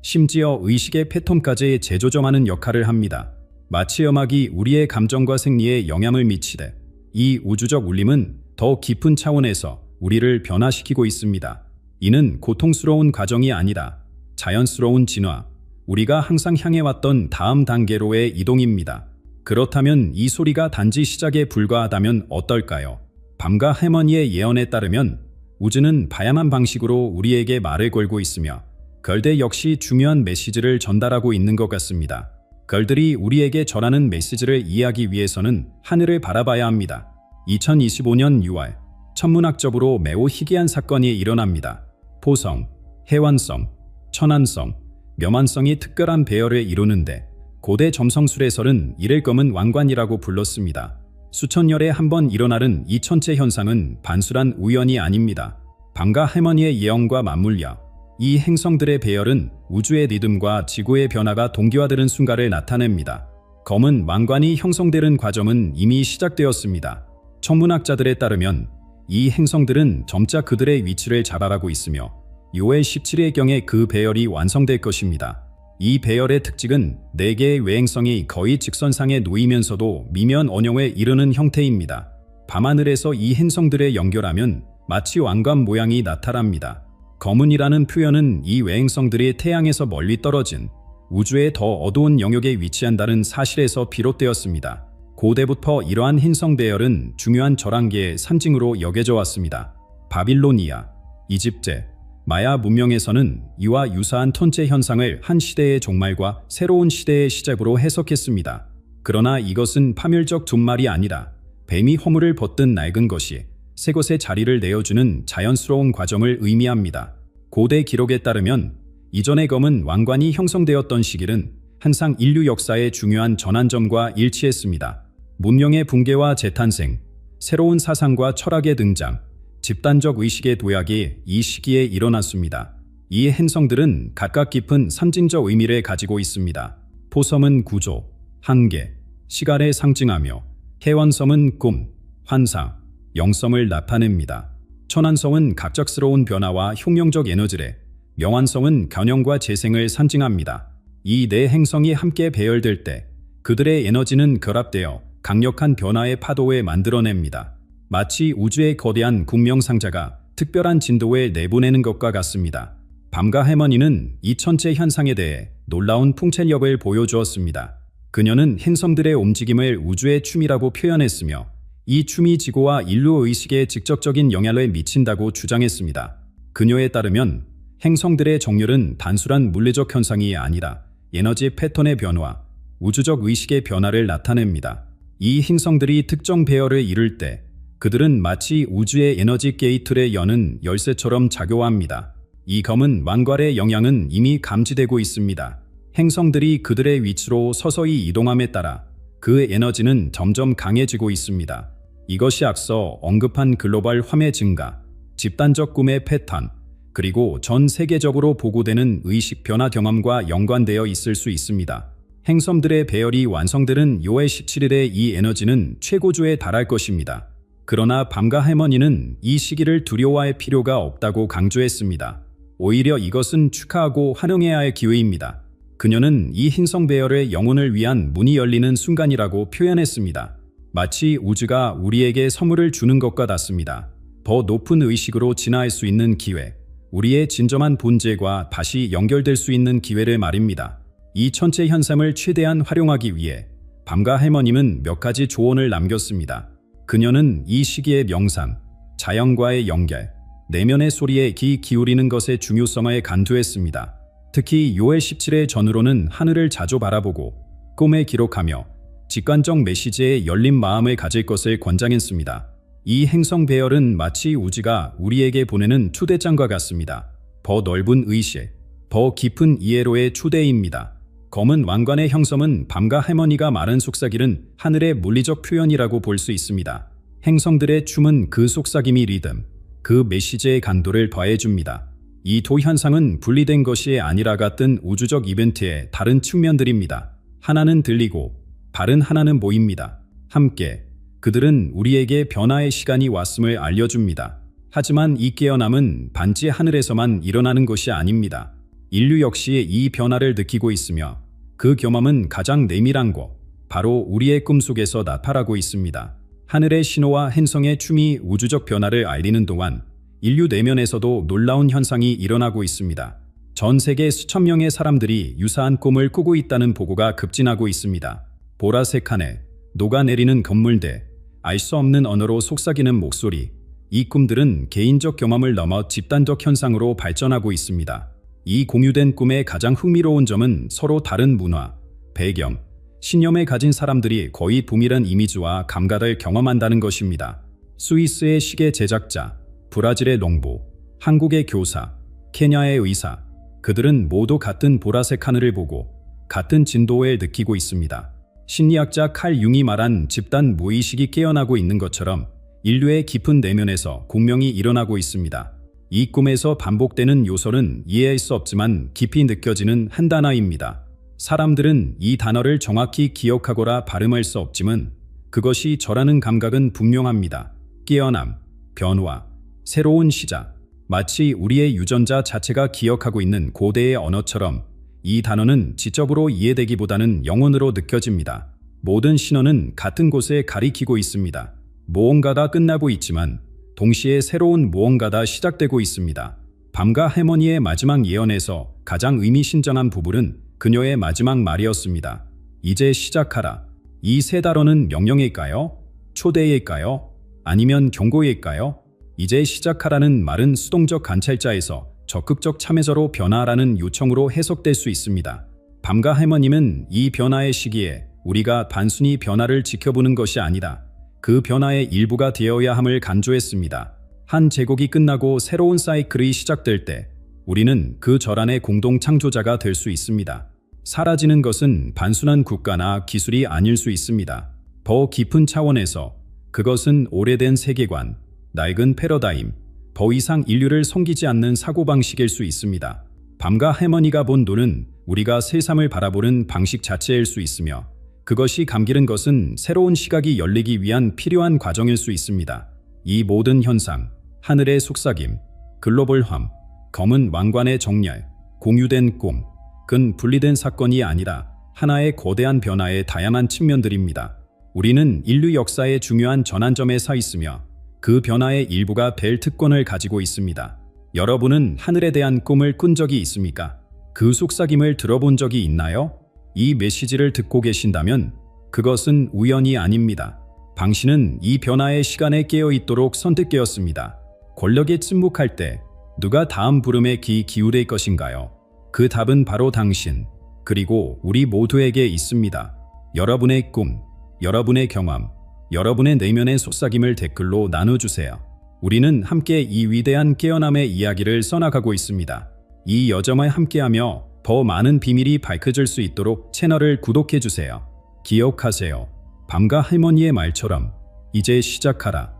심지어 의식의 패턴까지 재조정하는 역할을 합니다. 마치 음악이 우리의 감정과 생리에 영향을 미치듯 이 우주적 울림은 더 깊은 차원에서 우리를 변화시키고 있습니다. 이는 고통스러운 과정이 아니라 자연스러운 진화, 우리가 항상 향해왔던 다음 단계로의 이동입니다. 그렇다면 이 소리가 단지 시작에 불과하다면 어떨까요? 밤과 할머니의 예언에 따르면 우주는 다양한 방식으로 우리에게 말을 걸고 있으며 별들 역시 중요한 메시지를 전달하고 있는 것 같습니다. 별들이 우리에게 전하는 메시지를 이해하기 위해서는 하늘을 바라봐야 합니다. 2025년 6월, 천문학적으로 매우 희귀한 사건이 일어납니다. 포성, 해완성, 천안성, 명완성이 특별한 배열을 이루는데 고대 점성술에서는 이를 검은 왕관이라고 불렀습니다. 수천 년에 한 번 일어나는 이 천체 현상은 단순한 우연이 아닙니다. 밤과 할머니의 예언과 맞물려 이 행성들의 배열은 우주의 리듬과 지구의 변화가 동기화되는 순간을 나타냅니다. 검은 왕관이 형성되는 과정은 이미 시작되었습니다. 천문학자들에 따르면 이 행성들은 점차 그들의 위치를 잡아가고 있으며 6월 17일경에 그 배열이 완성될 것입니다. 이 배열의 특징은 4개의 외행성이 거의 직선상에 놓이면서도 미면 원형에 이르는 형태입니다. 밤하늘에서 이 행성들을 연결하면 마치 왕관 모양이 나타납니다. 검은이라는 표현은 이 외행성들이 태양에서 멀리 떨어진 우주의 더 어두운 영역에 위치한다는 사실에서 비롯되었습니다. 고대부터 이러한 행성 배열은 중요한 절한계의 상징으로 여겨져 왔습니다. 바빌로니아, 이집트, 마야 문명에서는 이와 유사한 천체 현상을 한 시대의 종말과 새로운 시대의 시작으로 해석했습니다. 그러나 이것은 파멸적 종말이 아니라 뱀이 허물을 벗든 낡은 것이 새 것의 자리를 내어주는 자연스러운 과정을 의미합니다. 고대 기록에 따르면 이전의 검은 왕관이 형성되었던 시기는 항상 인류 역사의 중요한 전환점과 일치했습니다. 문명의 붕괴와 재탄생, 새로운 사상과 철학의 등장, 집단적 의식의 도약이 이 시기에 일어났습니다. 이 행성들은 각각 깊은 상징적 의미를 가지고 있습니다. 포섬은 구조, 한계, 시간을 상징하며 해완섬은 꿈, 환상, 영성을 나타냅니다. 천안성은 갑작스러운 변화와 혁명적 에너지를, 명완성은 변형과 재생을 상징합니다. 이 네 행성이 함께 배열될 때 그들의 에너지는 결합되어 강력한 변화의 파도를 만들어냅니다. 마치 우주의 거대한 국명상자가 특별한 진도에 내보내는 것과 같습니다. 밤과 할머니는 이 천체 현상에 대해 놀라운 통찰력을 보여주었습니다. 그녀는 행성들의 움직임을 우주의 춤이라고 표현했으며 이 춤이 지구와 인류 의식에 직접적인 영향을 미친다고 주장했습니다. 그녀에 따르면 행성들의 정렬은 단순한 물리적 현상이 아니라 에너지 패턴의 변화, 우주적 의식의 변화를 나타냅니다. 이 행성들이 특정 배열을 이룰 때 그들은 마치 우주의 에너지 게이트를 여는 열쇠처럼 작용합니다. 이 검은 왕관의 영향은 이미 감지되고 있습니다. 행성들이 그들의 위치로 서서히 이동함에 따라 그 에너지는 점점 강해지고 있습니다. 이것이 앞서 언급한 글로벌 화매 증가, 집단적 꿈의 패턴, 그리고 전 세계적으로 보고되는 의식 변화 경험과 연관되어 있을 수 있습니다. 행성들의 배열이 완성되는 6월 17일에 이 에너지는 최고조에 달할 것입니다. 그러나 밤과 할머니는 이 시기를 두려워할 필요가 없다고 강조했습니다. 오히려 이것은 축하하고 환영해야 할 기회입니다. 그녀는 이 행성 배열의 영혼을 위한 문이 열리는 순간이라고 표현했습니다. 마치 우주가 우리에게 선물을 주는 것과 같습니다. 더 높은 의식으로 진화할 수 있는 기회, 우리의 진정한 본질과 다시 연결될 수 있는 기회를 말입니다. 이 천체 현상을 최대한 활용하기 위해 밤과 할머님은 몇 가지 조언을 남겼습니다. 그녀는 이 시기의 명상, 자연과의 연결, 내면의 소리에 귀 기울이는 것의 중요성을 강조했습니다. 특히 6월 17일 전후로는 하늘을 자주 바라보고 꿈을 기록하며 직관적 메시지에 열린 마음을 가질 것을 권장했습니다. 이 행성 배열은 마치 우주가 우리에게 보내는 초대장과 같습니다. 더 넓은 의식, 더 깊은 이해로의 초대입니다. 검은 왕관의 형성은 밤과 할머니가 말한 속삭이는 하늘의 물리적 표현이라고 볼 수 있습니다. 행성들의 춤은 그 속삭임이 리듬, 그 메시지의 강도를 더해줍니다. 이 두 현상은 분리된 것이 아니라 같은 우주적 이벤트의 다른 측면들입니다. 하나는 들리고 다른 하나는 보입니다. 함께 그들은 우리에게 변화의 시간이 왔음을 알려줍니다. 하지만 이 깨어남은 단지 하늘에서만 일어나는 것이 아닙니다. 인류 역시 이 변화를 느끼고 있으며 그 경험은 가장 내밀한 곳, 바로 우리의 꿈속에서 나타나고 있습니다. 하늘의 신호와 행성의 춤이 우주적 변화를 알리는 동안 인류 내면에서도 놀라운 현상이 일어나고 있습니다. 전 세계 수천 명의 사람들이 유사한 꿈을 꾸고 있다는 보고가 급진하고 있습니다. 보라색 하늘, 녹아내리는 건물들, 알 수 없는 언어로 속삭이는 목소리, 이 꿈들은 개인적 경험을 넘어 집단적 현상으로 발전하고 있습니다. 이 공유된 꿈의 가장 흥미로운 점은 서로 다른 문화, 배경, 신념을 가진 사람들이 거의 동일한 이미지와 감각을 경험한다는 것입니다. 스위스의 시계 제작자, 브라질의 농부, 한국의 교사, 케냐의 의사, 그들은 모두 같은 보라색 하늘을 보고 같은 진도를 느끼고 있습니다. 심리학자 칼 융이 말한 집단 무의식이 깨어나고 있는 것처럼 인류의 깊은 내면에서 공명이 일어나고 있습니다. 이 꿈에서 반복되는 요소는 이해할 수 없지만 깊이 느껴지는 한 단어입니다. 사람들은 이 단어를 정확히 기억하거나 발음할 수 없지만 그것이 저라는 감각은 분명합니다. 깨어남, 변화, 새로운 시작, 마치 우리의 유전자 자체가 기억하고 있는 고대의 언어처럼 이 단어는 지적으로 이해되기보다는 영혼으로 느껴집니다. 모든 신호는 같은 곳에 가리키고 있습니다. 무언가가 끝나고 있지만 동시에 새로운 무언가가 시작되고 있습니다. 밤과 할머니의 마지막 예언에서 가장 의미심장한 부분은 그녀의 마지막 말이었습니다. 이제 시작하라. 이 세 단어는 명령일까요? 초대일까요? 아니면 경고일까요? 이제 시작하라는 말은 수동적 관찰자에서 적극적 참여자로 변화하라는 요청으로 해석될 수 있습니다. 밤과 할머님은 이 변화의 시기에 우리가 단순히 변화를 지켜보는 것이 아니다. 그 변화의 일부가 되어야 함을 강조했습니다. 한 제국이 끝나고 새로운 사이클이 시작될 때 우리는 그 절안의 공동 창조자가 될 수 있습니다. 사라지는 것은 단순한 국가나 기술이 아닐 수 있습니다. 더 깊은 차원에서 그것은 오래된 세계관, 낡은 패러다임, 더 이상 인류를 섬기지 않는 사고방식일 수 있습니다. 밤과 할머니가 본 눈은 우리가 세상을 바라보는 방식 자체일 수 있으며 그것이 감기는 것은 새로운 시각이 열리기 위한 필요한 과정일 수 있습니다. 이 모든 현상, 하늘의 속삭임, 글로벌화, 검은 왕관의 정렬, 공유된 꿈, 근 분리된 사건이 아니라 하나의 거대한 변화의 다양한 측면들입니다. 우리는 인류 역사의 중요한 전환점에 서 있으며 그 변화의 일부가 될 특권을 가지고 있습니다. 여러분은 하늘에 대한 꿈을 꾼 적이 있습니까? 그 속삭임을 들어본 적이 있나요? 이 메시지를 듣고 계신다면 그것은 우연이 아닙니다. 당신은 이 변화의 시간에 깨어 있도록 선택되었습니다. 권력에 침묵할 때 누가 다음 부름에 귀 기울일 것인가요? 그 답은 바로 당신, 그리고 우리 모두에게 있습니다. 여러분의 꿈, 여러분의 경험, 여러분의 내면의 속삭임을 댓글로 나눠주세요. 우리는 함께 이 위대한 깨어남의 이야기를 써나가고 있습니다. 이 여정을 함께하며 더 많은 비밀이 밝혀질 수 있도록 채널을 구독해주세요. 기억하세요. 밤과 할머니의 말처럼 이제 시작하라.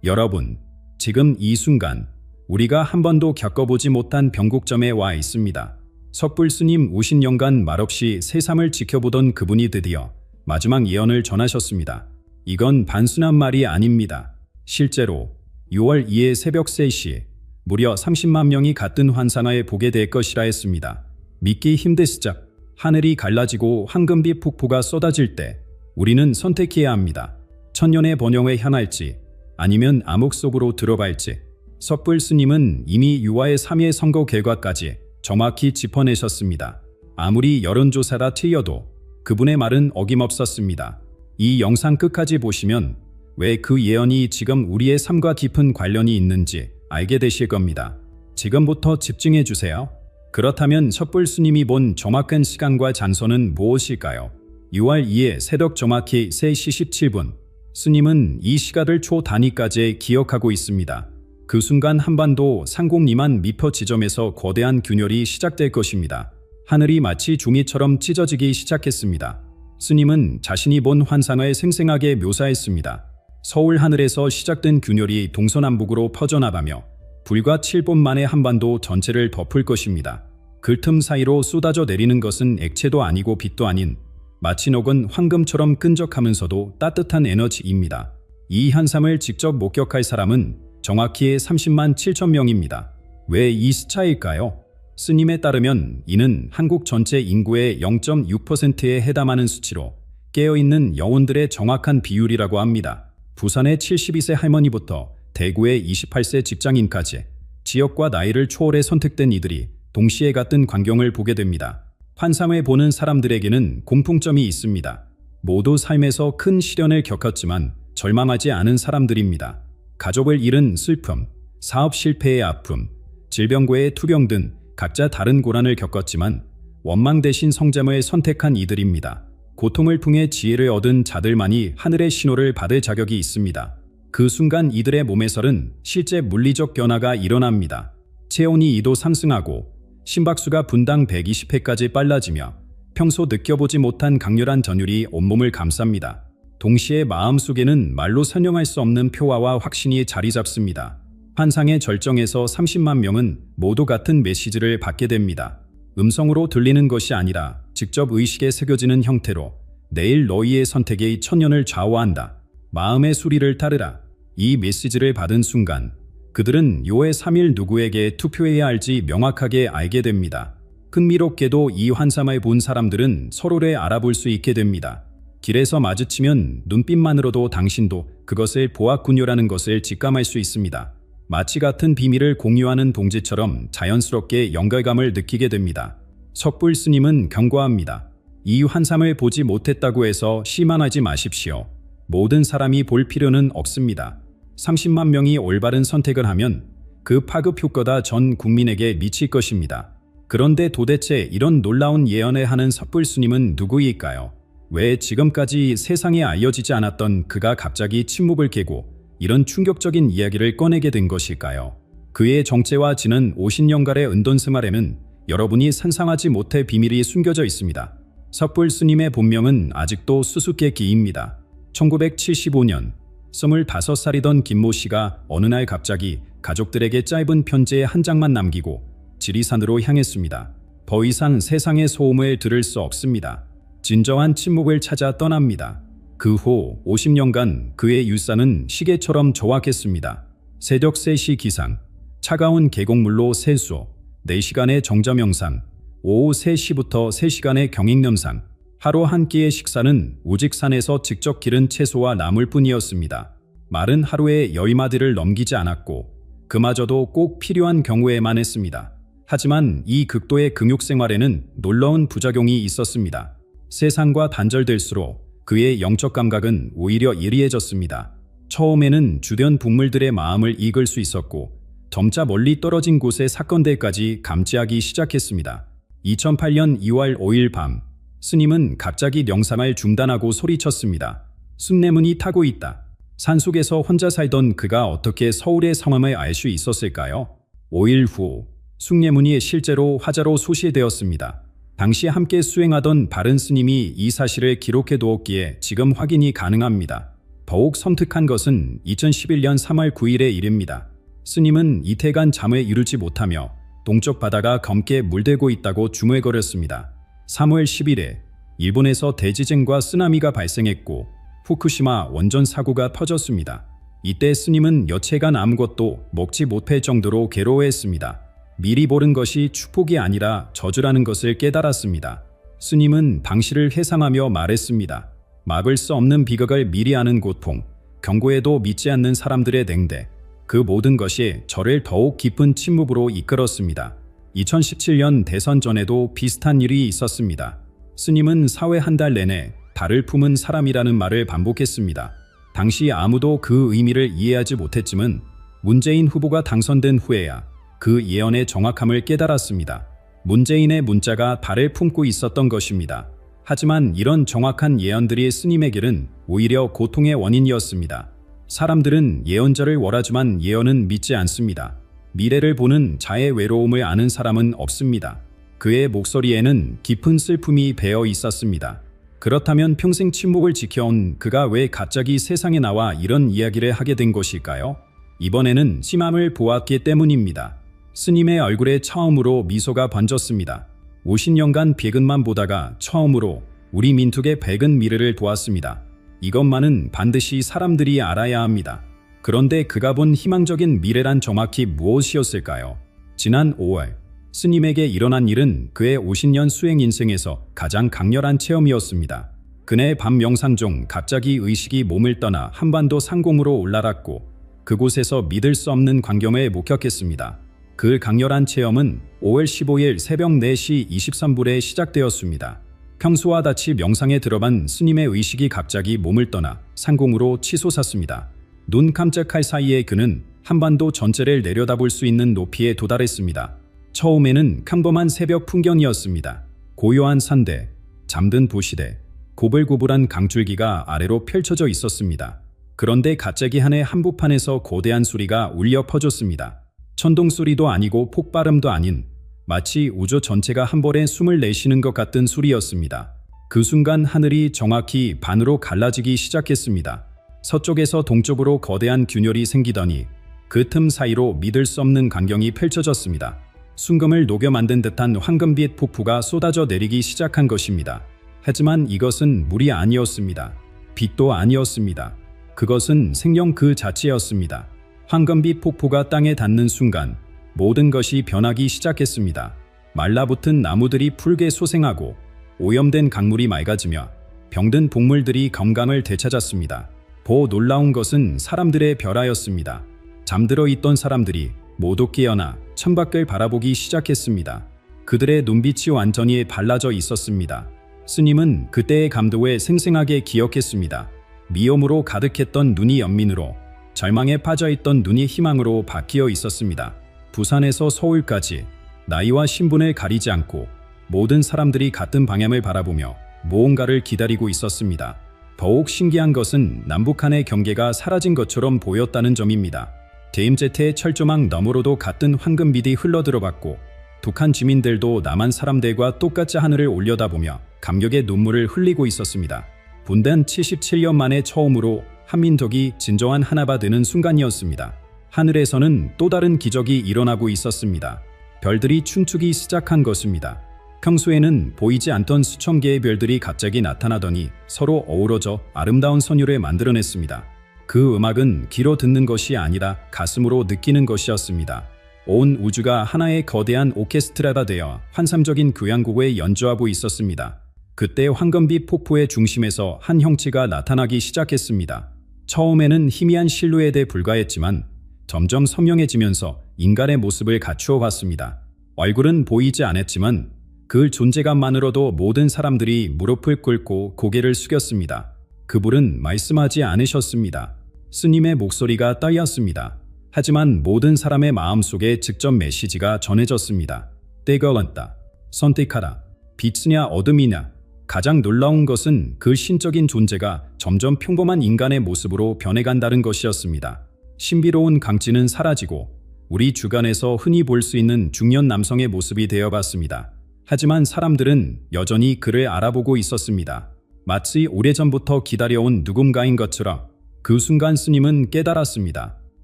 여러분, 지금 이 순간 우리가 한 번도 겪어보지 못한 변곡점에 와 있습니다. 섣불 스님 50년간 말없이 세상을 지켜보던 그분이 드디어 마지막 예언을 전하셨습니다. 이건 단순한 말이 아닙니다. 실제로 6월 2일 새벽 3시 무려 30만 명이 같은 환상을 보게 될 것이라 했습니다. 믿기 힘든 시작, 하늘이 갈라지고 황금빛 폭포가 쏟아질 때 우리는 선택해야 합니다. 천년의 번영에 향할지 아니면 암흑 속으로 들어갈지. 섣불 스님은 이미 유아의 3일 선거 결과까지 정확히 짚어내셨습니다. 아무리 여론조사가 틀려도 그분의 말은 어김없었습니다. 이 영상 끝까지 보시면 왜 그 예언이 지금 우리의 삶과 깊은 관련이 있는지 알게 되실 겁니다. 지금부터 집중해 주세요. 그렇다면 섣불 스님이 본 정확한 시간과 장소는 무엇일까요? 6월 2일 새벽 정확히 3시 17분. 스님은 이 시간을 초 단위까지 기억하고 있습니다. 그 순간 한반도 상공리만 미터 지점에서 거대한 균열이 시작될 것입니다. 하늘이 마치 종이처럼 찢어지기 시작했습니다. 스님은 자신이 본 환상을 생생하게 묘사했습니다. 서울 하늘에서 시작된 균열이 동서남북으로 퍼져나가며 불과 7분 만에 한반도 전체를 덮을 것입니다. 그 틈 사이로 쏟아져 내리는 것은 액체도 아니고 빛도 아닌 마치 녹은 황금처럼 끈적하면서도 따뜻한 에너지입니다. 이 현상을 직접 목격할 사람은 정확히 30만 7천 명입니다. 왜 이 숫자일까요? 스님에 따르면 이는 한국 전체 인구의 0.6%에 해당하는 수치로 깨어있는 영혼들의 정확한 비율이라고 합니다. 부산의 72세 할머니부터 대구의 28세 직장인까지 지역과 나이를 초월해 선택된 이들이 동시에 같은 광경을 보게 됩니다. 환상을 보는 사람들에게는 공통점이 있습니다. 모두 삶에서 큰 시련을 겪었지만 절망하지 않은 사람들입니다. 가족을 잃은 슬픔, 사업 실패의 아픔, 질병과의 투병 등 각자 다른 고난을 겪었지만 원망 대신 성잠을 선택한 이들입니다. 고통을 통해 지혜를 얻은 자들만이 하늘의 신호를 받을 자격이 있습니다. 그 순간 이들의 몸에서는 실제 물리적 변화가 일어납니다. 체온이 2도 상승하고 심박수가 분당 120회까지 빨라지며 평소 느껴보지 못한 강렬한 전율이 온몸을 감쌉니다. 동시에 마음속에는 말로 설명할 수 없는 표화와 확신이 자리 잡습니다. 환상의 절정에서 30만 명은 모두 같은 메시지를 받게 됩니다. 음성으로 들리는 것이 아니라 직접 의식에 새겨지는 형태로 내일 너희의 선택이 천년을 좌우한다. 마음의 수리를 따르라. 이 메시지를 받은 순간 그들은 요의 3일 누구에게 투표해야 할지 명확하게 알게 됩니다. 흥미롭게도 이 환상을 본 사람들은 서로를 알아볼 수 있게 됩니다. 길에서 마주치면 눈빛만으로도 당신도 그것을 보았군요라는 것을 직감할 수 있습니다. 마치 같은 비밀을 공유하는 동지처럼 자연스럽게 연결감을 느끼게 됩니다. 석불 스님은 경고합니다. 이 환상을 보지 못했다고 해서 실망하지 마십시오. 모든 사람이 볼 필요는 없습니다. 30만 명이 올바른 선택을 하면 그 파급 효과가 전 국민에게 미칠 것입니다. 그런데 도대체 이런 놀라운 예언을 하는 석불 스님은 누구일까요? 왜 지금까지 세상에 알려지지 않았던 그가 갑자기 침묵을 깨고 이런 충격적인 이야기를 꺼내게 된 것일까요? 그의 정체와 지난 50년간의 은돈 생활에는 여러분이 상상하지 못할 비밀이 숨겨져 있습니다. 석불 스님의 본명은 아직도 수수께끼입니다. 1975년 25살이던 김모 씨가 어느 날 갑자기 가족들에게 짧은 편지의 한 장만 남기고 지리산으로 향했습니다. 더 이상 세상의 소음을 들을 수 없습니다. 진정한 침묵을 찾아 떠납니다. 그 후 50년간 그의 율사는 시계처럼 조악했습니다. 새벽 3시 기상, 차가운 계곡물로 세수, 4시간의 정자 명상, 오후 3시부터 3시간의 경익 명상, 하루 한 끼의 식사는 오직 산에서 직접 기른 채소와 나물뿐이었습니다. 마른 하루에 여의마디를 넘기지 않았고 그마저도 꼭 필요한 경우에만 했습니다. 하지만 이 극도의 금욕생활에는 놀라운 부작용이 있었습니다. 세상과 단절될수록 그의 영적 감각은 오히려 예리해졌습니다. 처음에는 주변 북물들의 마음을 읽을 수 있었고 점차 멀리 떨어진 곳의 사건들까지 감지하기 시작했습니다. 2008년 2월 5일 밤 스님은 갑자기 명상을 중단하고 소리쳤습니다. 숭례문이 타고 있다. 산속에서 혼자 살던 그가 어떻게 서울의 상황을 알 수 있었을까요? 5일 후 숭례문이 실제로 화자로 소실되었습니다. 당시 함께 수행하던 바른 스님이 이 사실을 기록해 두었기에 지금 확인이 가능합니다. 더욱 섬뜩한 것은 2011년 3월 9일의 일입니다. 스님은 이틀간 잠을 이루지 못하며 동쪽 바다가 검게 물들고 있다고 중얼거렸습니다. 3월 10일에 일본에서 대지진과 쓰나미가 발생했고 후쿠시마 원전 사고가 터졌습니다. 이때 스님은 여체간 아무것도 먹지 못할 정도로 괴로워했습니다. 미리 보는 것이 축복이 아니라 저주라는 것을 깨달았습니다. 스님은 당시를 회상하며 말했습니다. 막을 수 없는 비극을 미리 아는 고통, 경고에도 믿지 않는 사람들의 냉대, 그 모든 것이 저를 더욱 깊은 침묵으로 이끌었습니다. 2017년 대선 전에도 비슷한 일이 있었습니다. 스님은 사회 한 달 내내 달을 품은 사람이라는 말을 반복했습니다. 당시 아무도 그 의미를 이해하지 못했지만 문재인 후보가 당선된 후에야 그 예언의 정확함을 깨달았습니다. 문재인의 문자가 달을 품고 있었던 것입니다. 하지만 이런 정확한 예언들이 스님에게는 오히려 고통의 원인이었습니다. 사람들은 예언자를 원하지만 예언은 믿지 않습니다. 미래를 보는 자의 외로움을 아는 사람은 없습니다. 그의 목소리에는 깊은 슬픔이 배어 있었습니다. 그렇다면 평생 침묵을 지켜온 그가 왜 갑자기 세상에 나와 이런 이야기를 하게 된 것일까요? 이번에는 심함을 보았기 때문입니다. 스님의 얼굴에 처음으로 미소가 번졌습니다. 50년간 백은만 보다가 처음으로 우리 민족의 백은 미래를 보았습니다. 이것만은 반드시 사람들이 알아야 합니다. 그런데 그가 본 희망적인 미래란 정확히 무엇이었을까요? 지난 5월 스님에게 일어난 일은 그의 50년 수행 인생에서 가장 강렬한 체험이었습니다. 그의 밤 명상 중 갑자기 의식이 몸을 떠나 한반도 상공으로 올라갔고 그곳에서 믿을 수 없는 광경을 목격했습니다. 그 강렬한 체험은 5월 15일 새벽 4시 23분에 시작되었습니다. 평소와 같이 명상에 들어간 스님의 의식이 갑자기 몸을 떠나 상공으로 치솟았습니다. 눈 깜짝할 사이에 그는 한반도 전체를 내려다볼 수 있는 높이에 도달했습니다. 처음에는 평범한 새벽 풍경이었습니다. 고요한 산대, 잠든 도시대, 고불고불한 강줄기가 아래로 펼쳐져 있었습니다. 그런데 갑자기 하늘 한복판에서 거대한 소리가 울려 퍼졌습니다. 천둥 소리도 아니고 폭발음도 아닌 마치 우주 전체가 한 번에 숨을 내쉬는 것 같은 소리였습니다. 그 순간 하늘이 정확히 반으로 갈라지기 시작했습니다. 서쪽에서 동쪽으로 거대한 균열이 생기더니 그 틈 사이로 믿을 수 없는 광경이 펼쳐졌습니다. 순금을 녹여 만든 듯한 황금빛 폭포가 쏟아져 내리기 시작한 것입니다. 하지만 이것은 물이 아니었습니다. 빛도 아니었습니다. 그것은 생명 그 자체였습니다. 황금빛 폭포가 땅에 닿는 순간 모든 것이 변하기 시작했습니다. 말라붙은 나무들이 붉게 소생하고 오염된 강물이 맑아지며 병든 동물들이 건강을 되찾았습니다. 더 놀라운 것은 사람들의 별하였습니다. 잠들어 있던 사람들이 모두 깨어나 창밖을 바라보기 시작했습니다. 그들의 눈빛이 완전히 달라져 있었습니다. 스님은 그때의 감동을 생생하게 기억했습니다. 미움으로 가득했던 눈이 연민으로, 절망에 빠져있던 눈이 희망으로 바뀌어 있었습니다. 부산에서 서울까지 나이와 신분을 가리지 않고 모든 사람들이 같은 방향을 바라보며 무언가를 기다리고 있었습니다. 더욱 신기한 것은 남북한의 경계가 사라진 것처럼 보였다는 점입니다. 대임제태의 철조망 너머로도 같은 황금빛이 흘러들어갔고 북한 주민들도 남한 사람들과 똑같이 하늘을 올려다보며 감격의 눈물을 흘리고 있었습니다. 분단 77년 만에 처음으로 한민족이 진정한 하나가 되는 순간이었습니다. 하늘에서는 또 다른 기적이 일어나고 있었습니다. 별들이 춤추기 시작한 것입니다. 평소에는 보이지 않던 수천 개의 별들이 갑자기 나타나더니 서로 어우러져 아름다운 선율을 만들어냈습니다. 그 음악은 귀로 듣는 것이 아니라 가슴으로 느끼는 것이었습니다. 온 우주가 하나의 거대한 오케스트라가 되어 환상적인 교향곡을 연주하고 있었습니다. 그때 황금빛 폭포의 중심에서 한 형체가 나타나기 시작했습니다. 처음에는 희미한 실루엣에 불과했지만 점점 선명해지면서 인간의 모습을 갖추어 갔습니다. 얼굴은 보이지 않았지만 그 존재감만으로도 모든 사람들이 무릎을 꿇고 고개를 숙였습니다. 그분은 말씀하지 않으셨습니다. 스님의 목소리가 떨렸습니다. 하지만 모든 사람의 마음속에 직접 메시지가 전해졌습니다. 때가 왔다. 선택하라. 빛이냐 어둠이냐. 가장 놀라운 것은 그 신적인 존재가 점점 평범한 인간의 모습으로 변해간다는 것이었습니다. 신비로운 강지는 사라지고 우리 주변에서 흔히 볼 수 있는 중년 남성의 모습이 되어갔습니다. 하지만 사람들은 여전히 그를 알아보고 있었습니다. 마치 오래전부터 기다려온 누군가인 것처럼. 그 순간 스님은 깨달았습니다.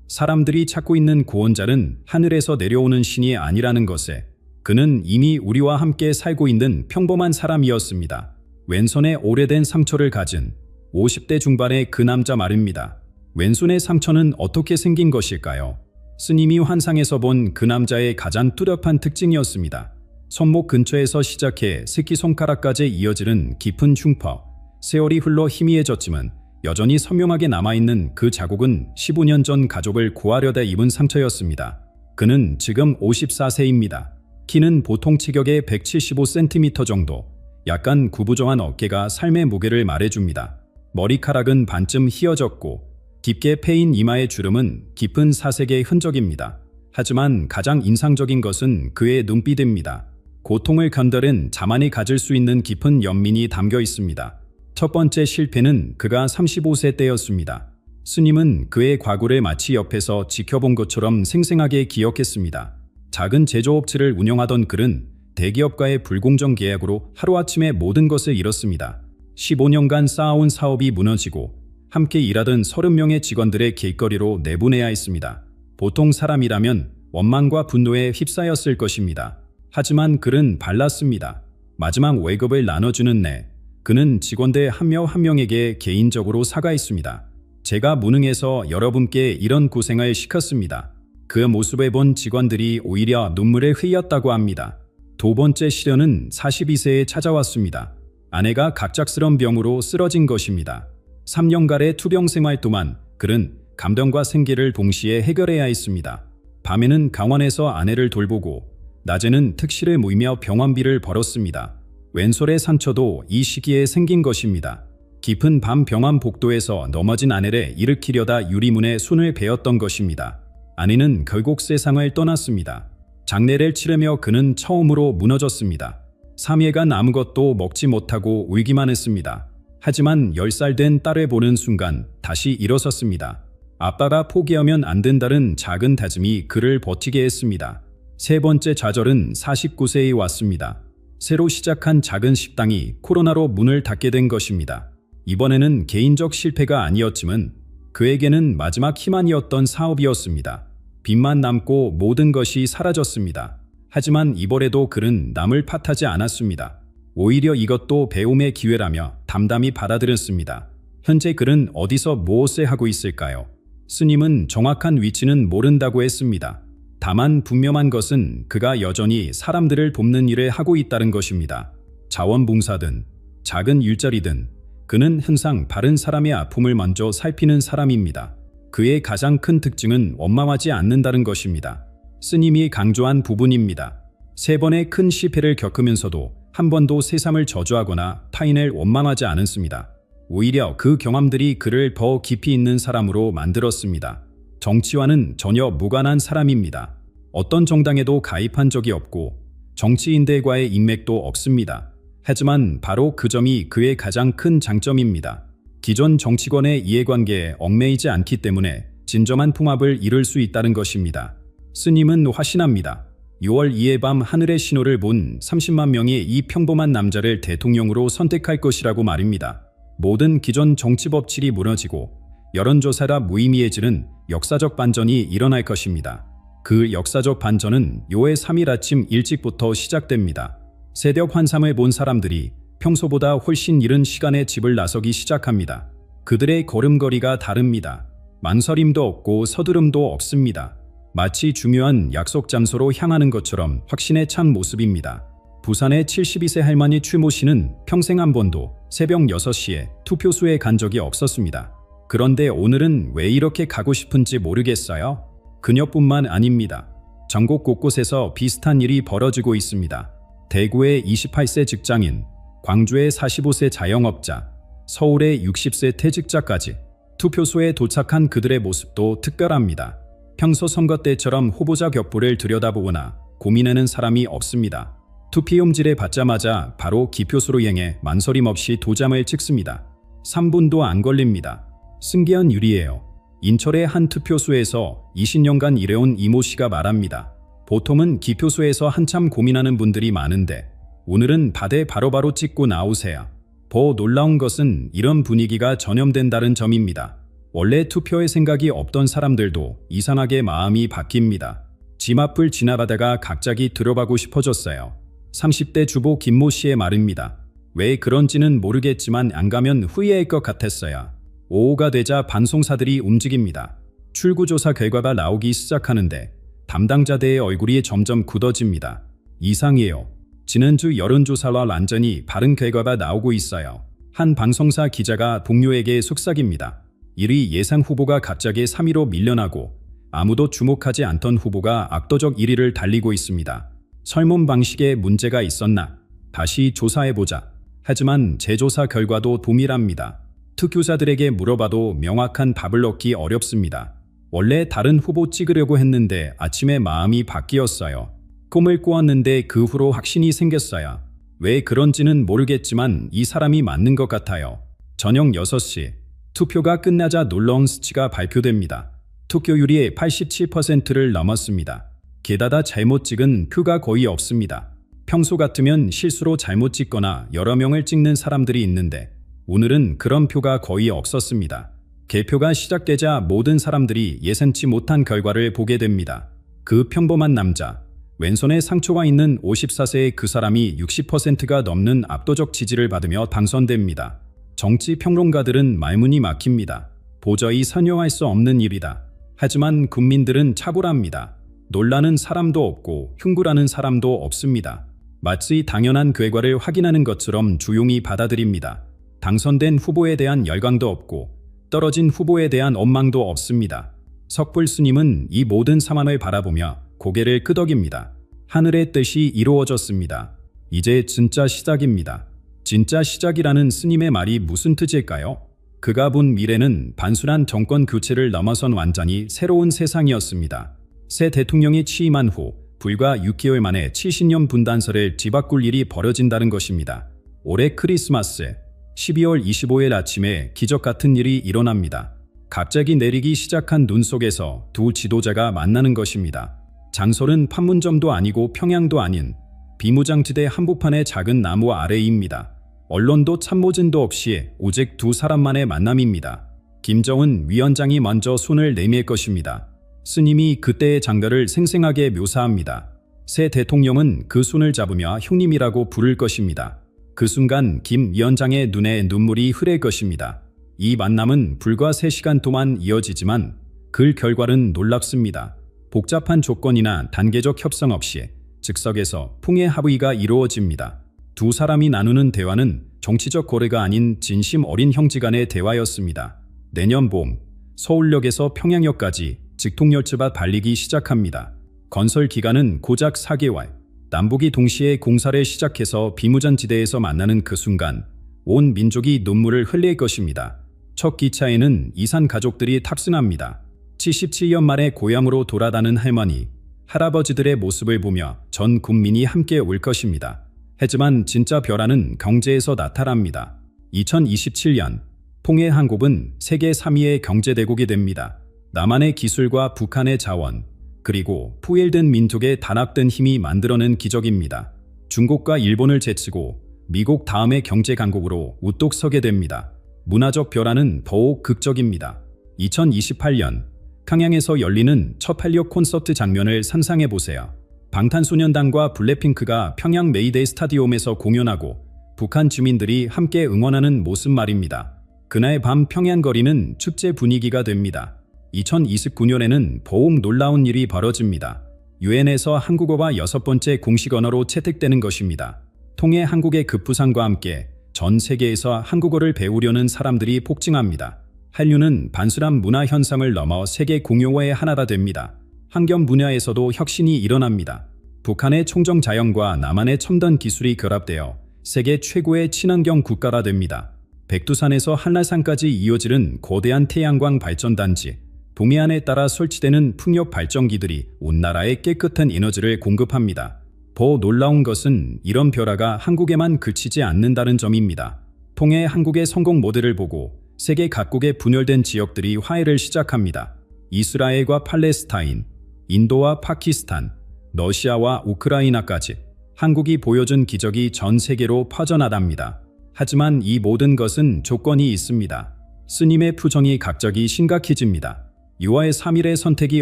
사람들이 찾고 있는 구원자는 하늘에서 내려오는 신이 아니라는 것에 그는 이미 우리와 함께 살고 있는 평범한 사람이었습니다. 왼손에 오래된 상처를 가진 50대 중반의 그 남자 말입니다. 왼손의 상처는 어떻게 생긴 것일까요? 스님이 환상에서 본 그 남자의 가장 뚜렷한 특징이었습니다. 손목 근처에서 시작해 새끼손가락까지 이어지는 깊은 흉터. 세월이 흘러 희미해졌지만 여전히 선명하게 남아있는 그 자국은 15년 전 가족을 구하려다 입은 상처였습니다. 그는 지금 54세입니다. 키는 보통 체격의 175cm 정도. 약간 구부정한 어깨가 삶의 무게를 말해줍니다. 머리카락은 반쯤 휘어졌고 깊게 패인 이마의 주름은 깊은 사색의 흔적입니다. 하지만 가장 인상적인 것은 그의 눈빛입니다. 고통을 견뎌낸 자만이 가질 수 있는 깊은 연민이 담겨 있습니다. 첫 번째 실패는 그가 35세 때였습니다. 스님은 그의 과거를 마치 옆에서 지켜본 것처럼 생생하게 기억했습니다. 작은 제조업체를 운영하던 그는 대기업과의 불공정 계약으로 하루아침에 모든 것을 잃었습니다. 15년간 쌓아온 사업이 무너지고 함께 일하던 30명의 직원들의 길거리로 내보내야 했습니다. 보통 사람이라면 원망과 분노에 휩싸였을 것입니다. 하지만 그는 달랐습니다. 마지막 월급을 나눠주는 날, 그는 직원들 한 명 한 명에게 개인적으로 사과했습니다. 제가 무능해서 여러분께 이런 고생을 시켰습니다. 그 모습을 본 직원들이 오히려 눈물을 흘렸다고 합니다. 두 번째 시련은 42세에 찾아왔습니다. 아내가 갑작스런 병으로 쓰러진 것입니다. 3년간의 투병 생활 동안 그는 감동과 생계를 동시에 해결해야 했습니다. 밤에는 강원에서 아내를 돌보고 낮에는 특실을 모이며 병원비를 벌었습니다. 왼손의 상처도 이 시기에 생긴 것입니다. 깊은 밤 병원 복도에서 넘어진 아내를 일으키려다 유리문에 손을 베었던 것입니다. 아내는 결국 세상을 떠났습니다. 장례를 치르며 그는 처음으로 무너졌습니다. 3일간 아무것도 먹지 못하고 울기만 했습니다. 하지만 10살 된 딸을 보는 순간 다시 일어섰습니다. 아빠가 포기하면 안 된다는 작은 다짐이 그를 버티게 했습니다. 세 번째 좌절은 49세에 왔습니다. 새로 시작한 작은 식당이 코로나로 문을 닫게 된 것입니다. 이번에는 개인적 실패가 아니었지만 그에게는 마지막 희망이었던 사업이었습니다. 빚만 남고 모든 것이 사라졌습니다. 하지만 이번에도 그는 남을 탓하지 않았습니다. 오히려 이것도 배움의 기회라며 담담히 받아들였습니다. 현재 그는 어디서 무엇을 하고 있을까요? 스님은 정확한 위치는 모른다고 했습니다. 다만 분명한 것은 그가 여전히 사람들을 돕는 일을 하고 있다는 것입니다. 자원봉사든 작은 일자리든 그는 항상 다른 사람의 아픔을 먼저 살피는 사람입니다. 그의 가장 큰 특징은 원망하지 않는다는 것입니다. 스님이 강조한 부분입니다. 3번의 큰 실패를 겪으면서도 한 번도 세상을 저주하거나 타인을 원망하지 않았습니다. 오히려 그 경험들이 그를 더 깊이 있는 사람으로 만들었습니다. 정치와는 전혀 무관한 사람입니다. 어떤 정당에도 가입한 적이 없고 정치인들과의 인맥도 없습니다. 하지만 바로 그 점이 그의 가장 큰 장점입니다. 기존 정치권의 이해관계에 얽매이지 않기 때문에 진정한 통합을 이룰 수 있다는 것입니다. 스님은 확신합니다. 6월 2일 밤 하늘의 신호를 본 30만 명이 이 평범한 남자를 대통령으로 선택할 것이라고 말입니다. 모든 기존 정치 법칙이 무너지고 여론조사라 무의미해지는 역사적 반전이 일어날 것입니다. 그 역사적 반전은 6월 3일 아침 일찍부터 시작됩니다. 새벽 환상을 본 사람들이 평소보다 훨씬 이른 시간에 집을 나서기 시작합니다. 그들의 걸음걸이가 다릅니다. 망설임도 없고 서두름도 없습니다. 마치 중요한 약속 장소로 향하는 것처럼 확신에 찬 모습입니다. 부산의 72세 할머니 최모 씨는 평생 한 번도 새벽 6시에 투표소에 간 적이 없었습니다. 그런데 오늘은 왜 이렇게 가고 싶은지 모르겠어요. 그녀뿐만 아닙니다. 전국 곳곳에서 비슷한 일이 벌어지고 있습니다. 대구의 28세 직장인, 광주의 45세 자영업자, 서울의 60세 퇴직자까지 투표소에 도착한 그들의 모습도 특별합니다. 평소 선거 때처럼 후보자 격부를 들여다보거나 고민하는 사람이 없습니다. 투표용지를 받자마자 바로 기표소로 향해 망설임 없이 도장을 찍습니다. 3분도 안 걸립니다. 신기한 일이에요. 인천의 한 투표소에서 20년간 일해온 이모 씨가 말합니다. 보통은 기표소에서 한참 고민하는 분들이 많은데 오늘은 다들 바로바로 찍고 나오세요. 더 놀라운 것은 이런 분위기가 전염된다는 점입니다. 원래 투표의 생각이 없던 사람들도 이상하게 마음이 바뀝니다. 집 앞을 지나가다가 갑자기 들어가고 싶어졌어요. 30대 주부 김모 씨의 말입니다. 왜 그런지는 모르겠지만 안 가면 후회할 것 같았어요. 오후가 되자 방송사들이 움직입니다. 출구조사 결과가 나오기 시작하는데 담당자들의 얼굴이 점점 굳어집니다. 이상해요. 지난주 여론조사와 완전히 다른 결과가 나오고 있어요. 한 방송사 기자가 동료에게 속삭입니다. 1위 예상 후보가 갑자기 3위로 밀려나고 아무도 주목하지 않던 후보가 압도적 1위를 달리고 있습니다. 설문 방식에 문제가 있었나? 다시 조사해보자. 하지만 재조사 결과도 동일합니다. 투표자들에게 물어봐도 명확한 답을 얻기 어렵습니다. 원래 다른 후보 찍으려고 했는데 아침에 마음이 바뀌었어요. 꿈을 꾸었는데 그 후로 확신이 생겼어요. 왜 그런지는 모르겠지만 이 사람이 맞는 것 같아요. 저녁 6시 투표가 끝나자 놀라운 수치가 발표됩니다. 투표율이 87%를 넘었습니다. 게다가 잘못 찍은 표가 거의 없습니다. 평소 같으면 실수로 잘못 찍거나 여러 명을 찍는 사람들이 있는데 오늘은 그런 표가 거의 없었습니다. 개표가 시작되자 모든 사람들이 예상치 못한 결과를 보게 됩니다. 그 평범한 남자, 왼손에 상처가 있는 54세의 그 사람이 60%가 넘는 압도적 지지를 받으며 당선됩니다. 정치 평론가들은 말문이 막힙니다. 도저히 설명할 수 없는 일이다. 하지만 국민들은 차분합니다. 놀라는 사람도 없고 흉굴하는 사람도 없습니다. 마치 당연한 결과를 확인하는 것처럼 조용히 받아들입니다. 당선된 후보에 대한 열광도 없고 떨어진 후보에 대한 원망도 없습니다. 석불 스님은 이 모든 상황을 바라보며 고개를 끄덕입니다. 하늘의 뜻이 이루어졌습니다. 이제 진짜 시작입니다. 진짜 시작이라는 스님의 말이 무슨 뜻일까요? 그가 본 미래는 단순한 정권 교체를 넘어선 완전히 새로운 세상이었습니다. 새 대통령이 취임한 후 불과 6개월 만에 70년 분단설을 뒤바꿀 일이 벌어진다는 것입니다. 올해 크리스마스 12월 25일 아침에 기적 같은 일이 일어납니다. 갑자기 내리기 시작한 눈 속에서 두 지도자가 만나는 것입니다. 장소는 판문점도 아니고 평양도 아닌 비무장지대 한복판의 작은 나무 아래입니다. 언론도 참모진도 없이 오직 두 사람만의 만남입니다. 김정은 위원장이 먼저 손을 내밀 것입니다. 스님이 그때의 장면을 생생하게 묘사합니다. 새 대통령은 그 손을 잡으며 형님이라고 부를 것입니다. 그 순간 김 위원장의 눈에 눈물이 흐를 것입니다. 이 만남은 불과 3시간 동안 이어지지만 그 결과는 놀랍습니다. 복잡한 조건이나 단계적 협상 없이 즉석에서 풍의 합의가 이루어집니다. 두 사람이 나누는 대화는 정치적 거래가 아닌 진심 어린 형제간의 대화였습니다. 내년 봄 서울역에서 평양역까지 직통열차가 달리기 시작합니다. 건설 기간은 고작 4개월. 남북이 동시에 공사를 시작해서 비무장지대에서 만나는 그 순간 온 민족이 눈물을 흘릴 것입니다. 첫 기차에는 이산 가족들이 탑승합니다. 77년 만에 고향으로 돌아가는 할머니, 할아버지들의 모습을 보며 전 국민이 함께 올 것입니다. 하지만 진짜 변화는 경제에서 나타납니다. 2027년 통해 한국은 세계 3위의 경제대국이 됩니다. 남한의 기술과 북한의 자원, 그리고 포일된 민족의 단합된 힘이 만들어낸 기적입니다. 중국과 일본을 제치고 미국 다음의 경제 강국으로 우뚝 서게 됩니다. 문화적 변화는 더욱 극적입니다. 2028년 평양에서 열리는 첫 한력 콘서트 장면을 상상해보세요. 방탄소년단과 블랙핑크가 평양 메이데이 스타디움에서 공연하고 북한 주민들이 함께 응원하는 모습 말입니다. 그날 밤 평양 거리는 축제 분위기가 됩니다. 2029년에는 더욱 놀라운 일이 벌어집니다. 유엔에서 한국어가 6번째 공식 언어로 채택되는 것입니다. 통해 한국의 급부상과 함께 전 세계에서 한국어를 배우려는 사람들이 폭증합니다. 한류는 단순한 문화 현상을 넘어 세계 공용어의 하나가 됩니다. 환경 분야에서도 혁신이 일어납니다. 북한의 총정 자연과 남한의 첨단 기술이 결합되어 세계 최고의 친환경 국가가 됩니다. 백두산에서 한라산까지 이어지는 거대한 태양광 발전단지, 동해안에 따라 설치되는 풍력 발전기들이 온 나라에 깨끗한 에너지를 공급합니다. 더 놀라운 것은 이런 변화가 한국에만 그치지 않는다는 점입니다. 통해 한국의 성공 모델을 보고 세계 각국의 분열된 지역들이 화해를 시작합니다. 이스라엘과 팔레스타인, 인도와 파키스탄, 러시아와 우크라이나까지 한국이 보여준 기적이 전 세계로 퍼져나갑니다. 하지만 이 모든 것은 조건이 있습니다. 스님의 표정이 갑자기 심각해집니다. 6월 3일의 선택이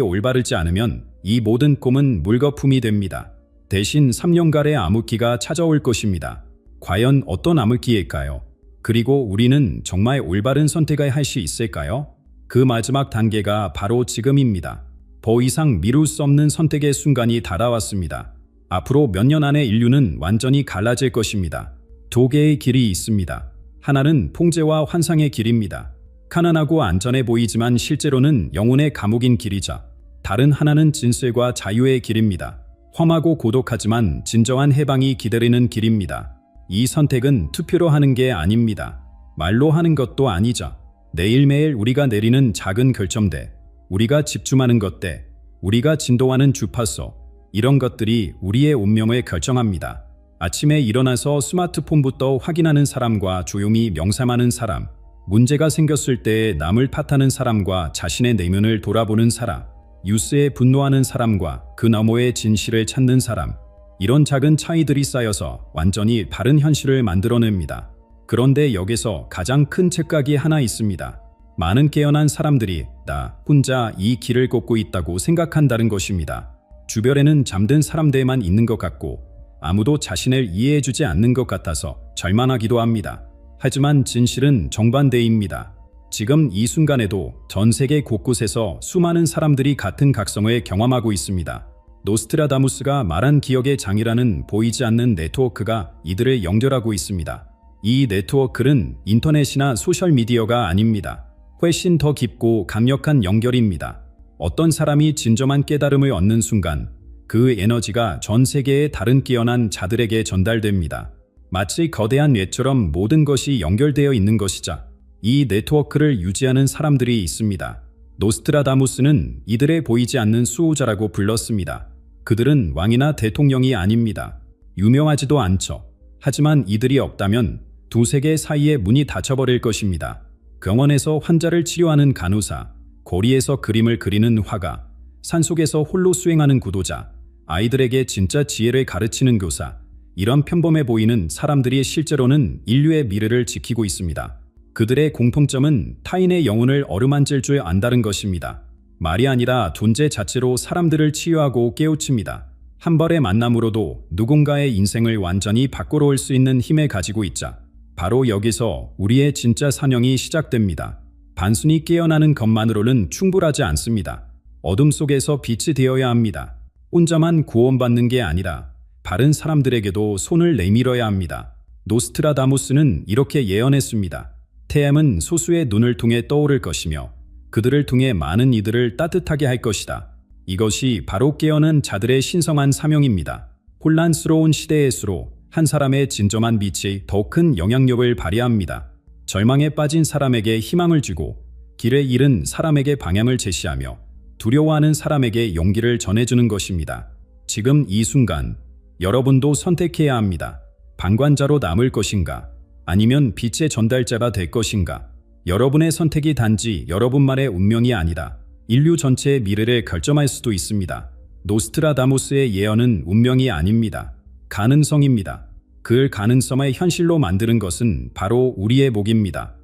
올바르지 않으면 이 모든 꿈은 물거품이 됩니다. 대신 3년간의 암흑기가 찾아올 것입니다. 과연 어떤 암흑기일까요? 그리고 우리는 정말 올바른 선택을 할 수 있을까요? 그 마지막 단계가 바로 지금입니다. 더 이상 미룰 수 없는 선택의 순간이 다가왔습니다. 앞으로 몇 년 안에 인류는 완전히 갈라질 것입니다. 두 개의 길이 있습니다. 하나는 풍제와 환상의 길입니다. 가난하고 안전해 보이지만 실제로는 영혼의 감옥인 길이자 다른 하나는 진실과 자유의 길입니다. 험하고 고독하지만 진정한 해방이 기다리는 길입니다. 이 선택은 투표로 하는 게 아닙니다. 말로 하는 것도 아니죠. 매일매일 우리가 내리는 작은 결정들, 우리가 집중하는 것들, 우리가 진도하는 주파수, 이런 것들이 우리의 운명을 결정합니다. 아침에 일어나서 스마트폰부터 확인하는 사람과 조용히 명상하는 사람, 문제가 생겼을 때 남을 탓하는 사람과 자신의 내면을 돌아보는 사람, 뉴스에 분노하는 사람과 그 너머의 진실을 찾는 사람, 이런 작은 차이들이 쌓여서 완전히 다른 현실을 만들어냅니다. 그런데 여기서 가장 큰 착각이 하나 있습니다. 많은 깨어난 사람들이 나 혼자 이 길을 걷고 있다고 생각한다는 것입니다. 주변에는 잠든 사람들만 있는 것 같고 아무도 자신을 이해해주지 않는 것 같아서 절망하기도 합니다. 하지만 진실은 정반대입니다. 지금 이 순간에도 전 세계 곳곳에서 수많은 사람들이 같은 각성을 경험하고 있습니다. 노스트라다무스가 말한 기억의 장이라는 보이지 않는 네트워크가 이들을 연결하고 있습니다. 이 네트워크는 인터넷이나 소셜미디어가 아닙니다. 훨씬 더 깊고 강력한 연결입니다. 어떤 사람이 진정한 깨달음을 얻는 순간 그 에너지가 전 세계의 다른 깨어난 자들에게 전달됩니다. 마치 거대한 뇌처럼 모든 것이 연결되어 있는 것이죠. 이 네트워크를 유지하는 사람들이 있습니다. 노스트라다무스는 이들의 보이지 않는 수호자라고 불렀습니다. 그들은 왕이나 대통령이 아닙니다. 유명하지도 않죠. 하지만 이들이 없다면 두 세계 사이의 문이 닫혀버릴 것입니다. 병원에서 환자를 치료하는 간호사, 거리에서 그림을 그리는 화가, 산속에서 홀로 수행하는 구도자, 아이들에게 진짜 지혜를 가르치는 교사, 이런 평범해 보이는 사람들이 실제로는 인류의 미래를 지키고 있습니다. 그들의 공통점은 타인의 영혼을 어루만질 줄 안다는 것입니다. 말이 아니라 존재 자체로 사람들을 치유하고 깨우칩니다. 한 벌의 만남으로도 누군가의 인생을 완전히 바꾸어 올 수 있는 힘을 가지고 있자. 바로 여기서 우리의 진짜 사명이 시작됩니다. 단순히 깨어나는 것만으로는 충분하지 않습니다. 어둠 속에서 빛이 되어야 합니다. 혼자만 구원받는 게 아니라 다른 사람들에게도 손을 내밀어야 합니다. 노스트라다무스는 이렇게 예언했습니다. 태양은 소수의 눈을 통해 떠오를 것이며 그들을 통해 많은 이들을 따뜻하게 할 것이다. 이것이 바로 깨어난 자들의 신성한 사명입니다. 혼란스러운 시대일수록 한 사람의 진정한 빛이 더 큰 영향력을 발휘합니다. 절망에 빠진 사람에게 희망을 주고 길에 잃은 사람에게 방향을 제시하며 두려워하는 사람에게 용기를 전해주는 것입니다. 지금 이 순간 여러분도 선택해야 합니다. 방관자로 남을 것인가? 아니면 빛의 전달자가 될 것인가? 여러분의 선택이 단지 여러분만의 운명이 아니라 인류 전체의 미래를 결정할 수도 있습니다. 노스트라다무스의 예언은 운명이 아닙니다. 가능성입니다. 그 가능성을 현실로 만드는 것은 바로 우리의 몫입니다.